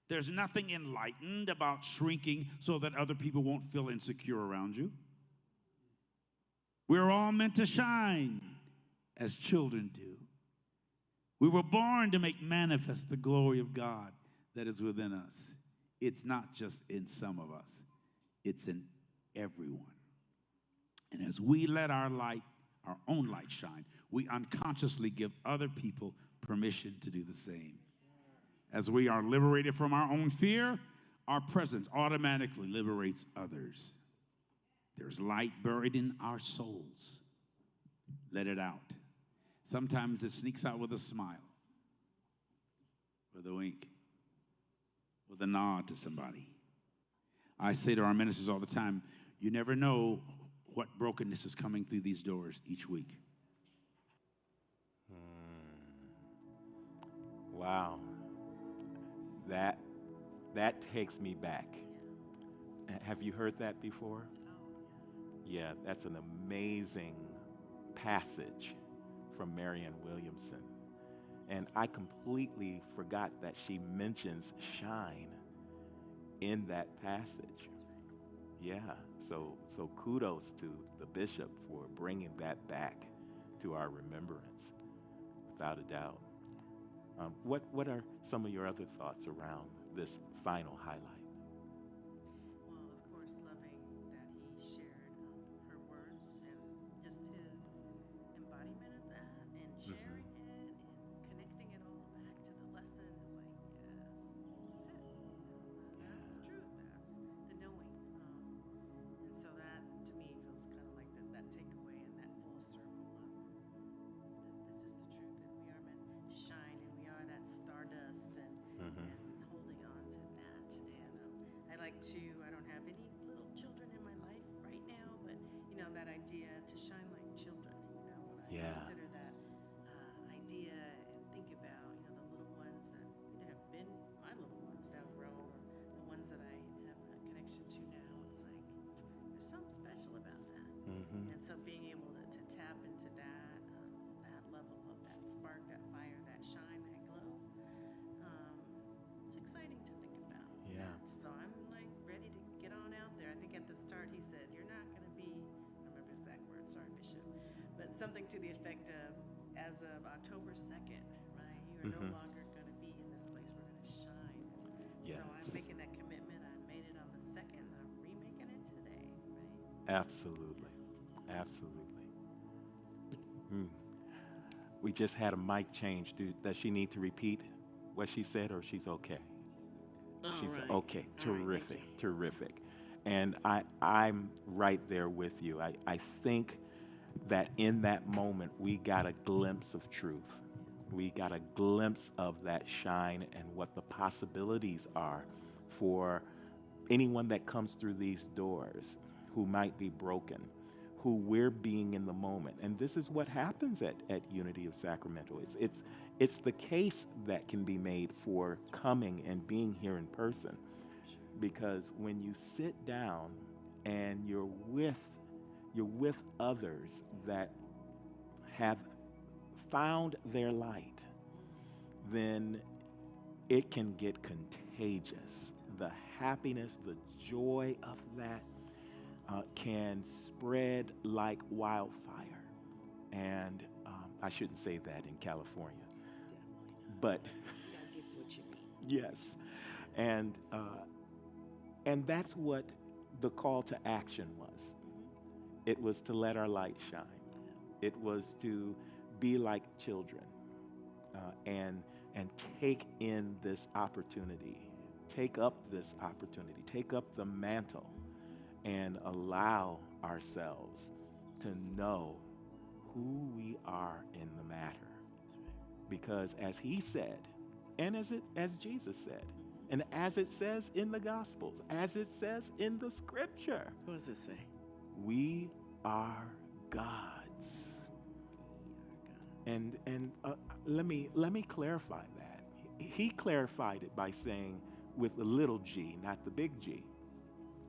There's nothing enlightened about shrinking so that other people won't feel insecure around you. We're all meant to shine as children do. We were born to make manifest the glory of God that is within us. It's not just in some of us. It's in everyone. And as we let our light, our own light shine, we unconsciously give other people permission to do the same. As we are liberated from our own fear, our presence automatically liberates others. There's light buried in our souls. Let it out. Sometimes it sneaks out with a smile, with a wink, with a nod to somebody. I say to our ministers all the time, you never know what brokenness is coming through these doors each week. Wow. That takes me back. Have you heard that before? Yeah, that's an amazing passage from Marianne Williamson. And I completely forgot that she mentions shine in that passage. Yeah, so kudos to the bishop for bringing that back to our remembrance, without a doubt. What are some of your other thoughts around this final highlight? Well, of course, loving that he shared her words and just his embodiment of that, and sharing it and connecting it all back to the lesson is like, yes, that's it. That's the truth. That's the knowing. And so that, to me, feels kind of like that takeaway and that full circle of that this is the truth, that we are meant to shine, and we are that stardust, and holding on to that. And I like to, I don't have any little children in my life right now, but that idea to shine like children, when I consider that idea and think about, the little ones that either have been my little ones now grown, or the ones that I have a connection to now. It's like, there's something special about that. And so being able to tap into that, that level of that spark, that fire, that shine, that glow, it's exciting to think about. Yeah. That. So I'm like ready to get on out there. I think at the start he said, you're not going to be, I don't remember the exact words, sorry, Bishop, but something to the effect of, as of October 2nd, right, you are no longer going to be in this place, we're going to shine. Yes. So I'm making that commitment. I made it on the 2nd, and I'm remaking it today, right? Absolutely. We just had a mic change. Does she need to repeat what she said, or she's okay? She's right. okay. All right, Terrific. And I'm right there with you. I think that in that moment, we got a glimpse of truth. We got a glimpse of that shine and what the possibilities are for anyone that comes through these doors who might be broken, who we're being in the moment. And this is what happens at Unity of Sacramento. It's the case that can be made for coming and being here in person. Because when you sit down and you're with others that have found their light, then it can get contagious. The happiness, the joy of that can spread like wildfire. And I shouldn't say that in California. But I get what you mean. yes. And that's what the call to action was. It was to let our light shine. It was to be like children and take in this opportunity. Take up this opportunity. Take up the mantle and allow ourselves to know who we are in the matter. Because as he said, and as Jesus said, and as it says in the Gospels, as it says in the Scripture, What does it say? we are God's. And let me clarify that. He clarified it by saying with a little g, not the big G,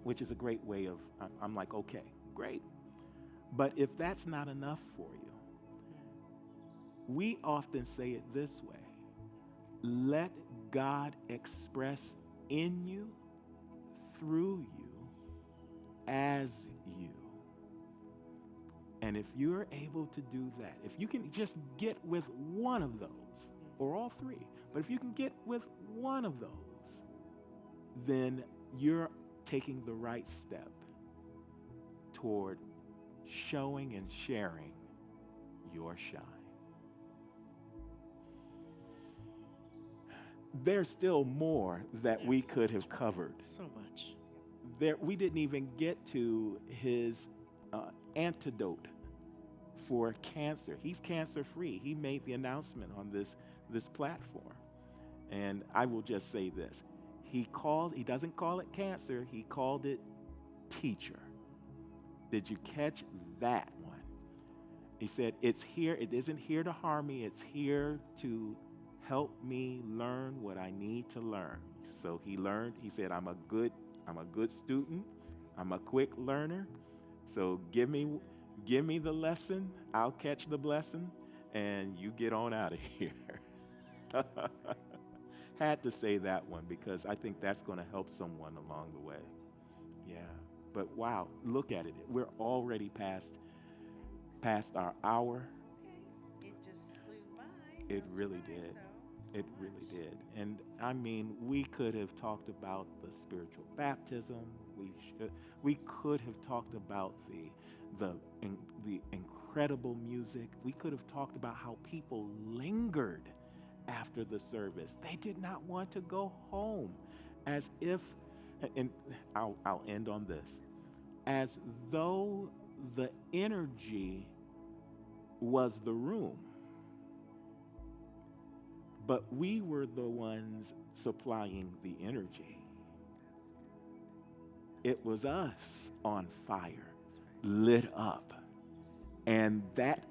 which is a great way of, I'm like, okay, great. But if that's not enough for you, we often say it this way: let God express in you, through you, as you. And if you're able to do that, if you can just get with one of those, or all three, but if you can get with one of those, then you're taking the right step toward showing and sharing your shine. There's still more that we could have covered. So much. We didn't even get to his antidote for cancer. He's cancer-free. He made the announcement on this platform. And I will just say this. He doesn't call it cancer, he called it teacher. Did you catch that one? He said, it's here, it isn't here to harm me, it's here to help me learn what I need to learn. So he said, I'm a good student, I'm a quick learner. So give me the lesson, I'll catch the blessing, and you get on out of here. Had to say that one because I think that's going to help someone along the way. Yeah. But wow, look at it. We're already past our hour. Okay. It just flew by. It really did. It really did. And I mean, we could have talked about the spiritual baptism. We could have talked about the incredible music. We could have talked about how people lingered after the service. They did not want to go home, as if, and I'll end on this, as though the energy was the room, but we were the ones supplying the energy. It was us on fire, lit up, and that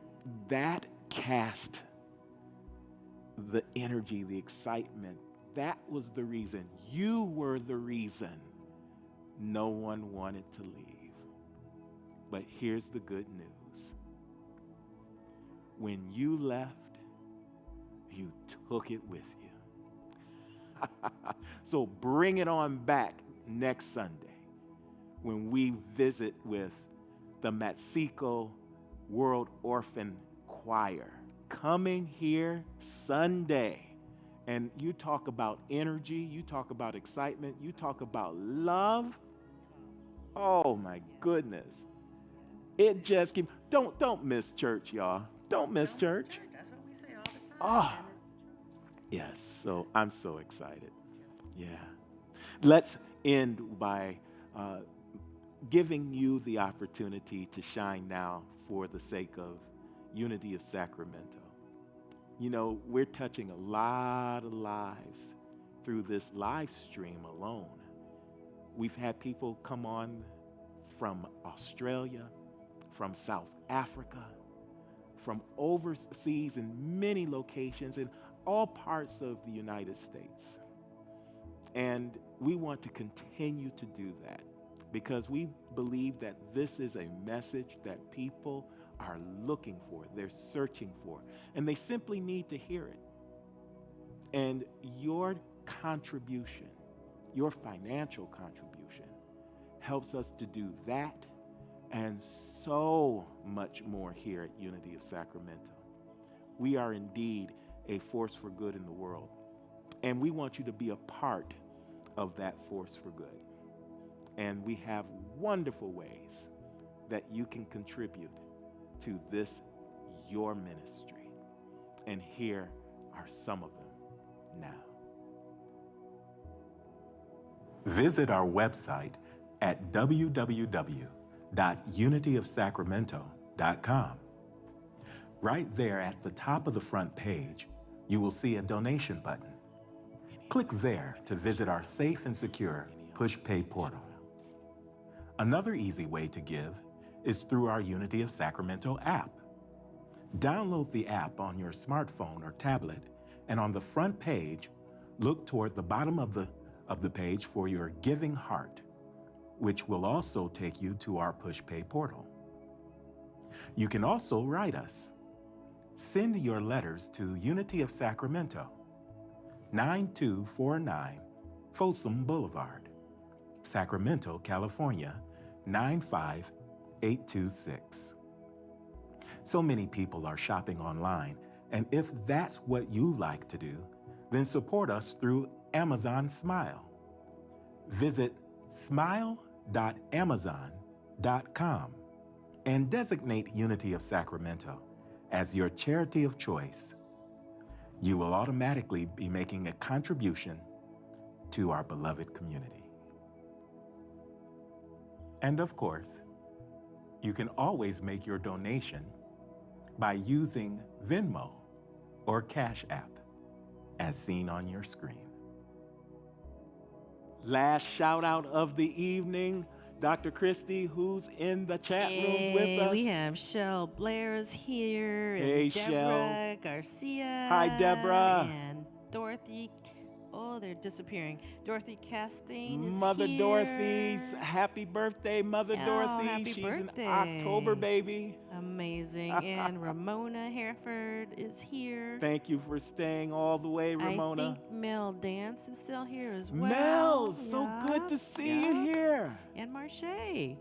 cast the energy, the excitement. That was the reason. You were the reason no one wanted to leave. But here's the good news. When you left, you took it with you. So bring it on back next Sunday when we visit with the Mexico World Orphan Choir. Coming here Sunday, and you talk about energy, you talk about excitement, you talk about love. Oh my goodness. It just keeps, don't miss church, y'all. Don't miss church. That's what we say all the time. Oh, yes, so I'm so excited. Yeah. Let's end by giving you the opportunity to shine now for the sake of Unity of Sacramento. You know, we're touching a lot of lives through this live stream alone. We've had people come on from Australia, from South Africa, from overseas in many locations in all parts of the United States. And we want to continue to do that because we believe that this is a message that people are looking for, they're searching for, and they simply need to hear it. And your contribution, your financial contribution, helps us to do that and so much more here at Unity of Sacramento. We are indeed a force for good in the world, and we want you to be a part of that force for good. And we have wonderful ways that you can contribute to this, your ministry. And here are some of them now. Visit our website at www.unityofsacramento.com. Right there at the top of the front page, you will see a donation button. Click there to visit our safe and secure push-pay portal. Another easy way to give is through our Unity of Sacramento app. Download the app on your smartphone or tablet, and on the front page, look toward the bottom of the page for your giving heart, which will also take you to our push-pay portal. You can also write us. Send your letters to Unity of Sacramento, 9249 Folsom Boulevard, Sacramento, California, 95826. So many people are shopping online, and if that's what you like to do, then support us through Amazon Smile. Visit smile.amazon.com and designate Unity of Sacramento as your charity of choice. You will automatically be making a contribution to our beloved community. And of course, you can always make your donation by using Venmo or Cash App, as seen on your screen. Last shout out of the evening, Dr. Kristee, who's in the chat rooms with us. We have Shell Blair's here, Hey, and Deborah Shell. Garcia. Hi, Deborah. And Dorothy. Oh, they're disappearing. Dorothy Castine is Mother here. Dorothy's happy birthday, Mother Dorothy. Happy She's birthday. an October baby. Amazing. And Ramona Hereford is here. Thank you for staying all the way, Ramona. I think Mel Dance is still here as well. Mel, so good to see you here. And Marche.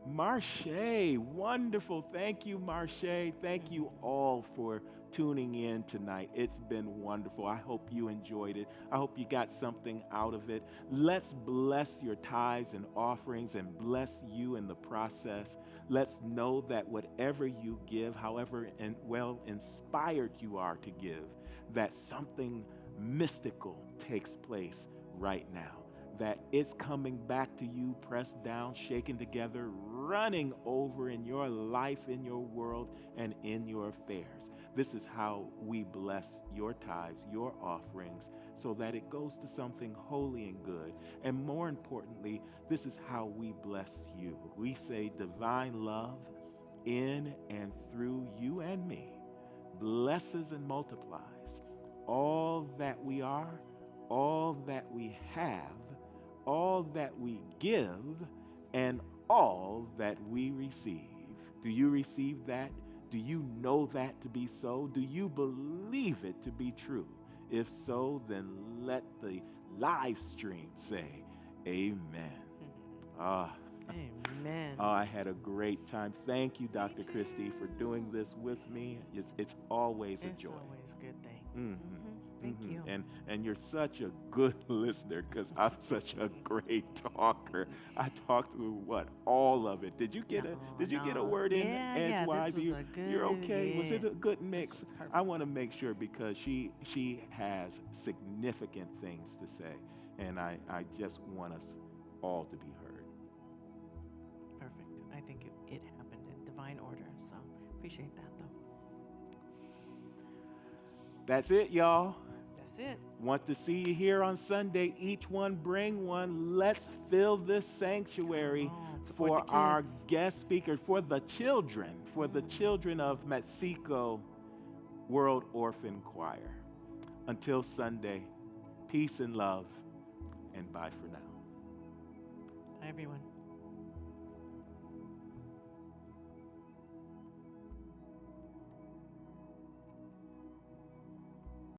Marche, wonderful. Thank you, Marche. Thank you all for tuning in tonight. It's been wonderful. I hope you enjoyed it. I hope you got something out of it. Let's bless your tithes and offerings and bless you in the process. Let's know that whatever you give, however well inspired you are to give, that something mystical takes place right now. That it's coming back to you, pressed down, shaken together, running over in your life, in your world, and in your affairs. This is how we bless your tithes, your offerings, so that it goes to something holy and good. And more importantly, this is how we bless you. We say divine love in and through you and me blesses and multiplies all that we are, all that we have, all that we give, and all that we receive. Do you receive that? Do you know that to be so? Do you believe it to be true? If so, then let the live stream say amen. Amen. I had a great time. Thank you, Dr. Kristee, for doing this with me. It's always a joy. It's always a good thing. Mm-hmm. Thank you. And you're such a good listener because I'm such a great talker. I talked through all of it. Did you get a word in edgewise? You're okay. Was it a good mix? I want to make sure because she has significant things to say, and I just want us all to be heard. Perfect. I think it happened in divine order. So appreciate that, though. That's it, y'all. That's it. Want to see you here on Sunday. Each one bring one. Let's fill this sanctuary for our guest speakers, for the children of Mexico World Orphan Choir. Until Sunday, peace and love, and bye for now. Bye, everyone.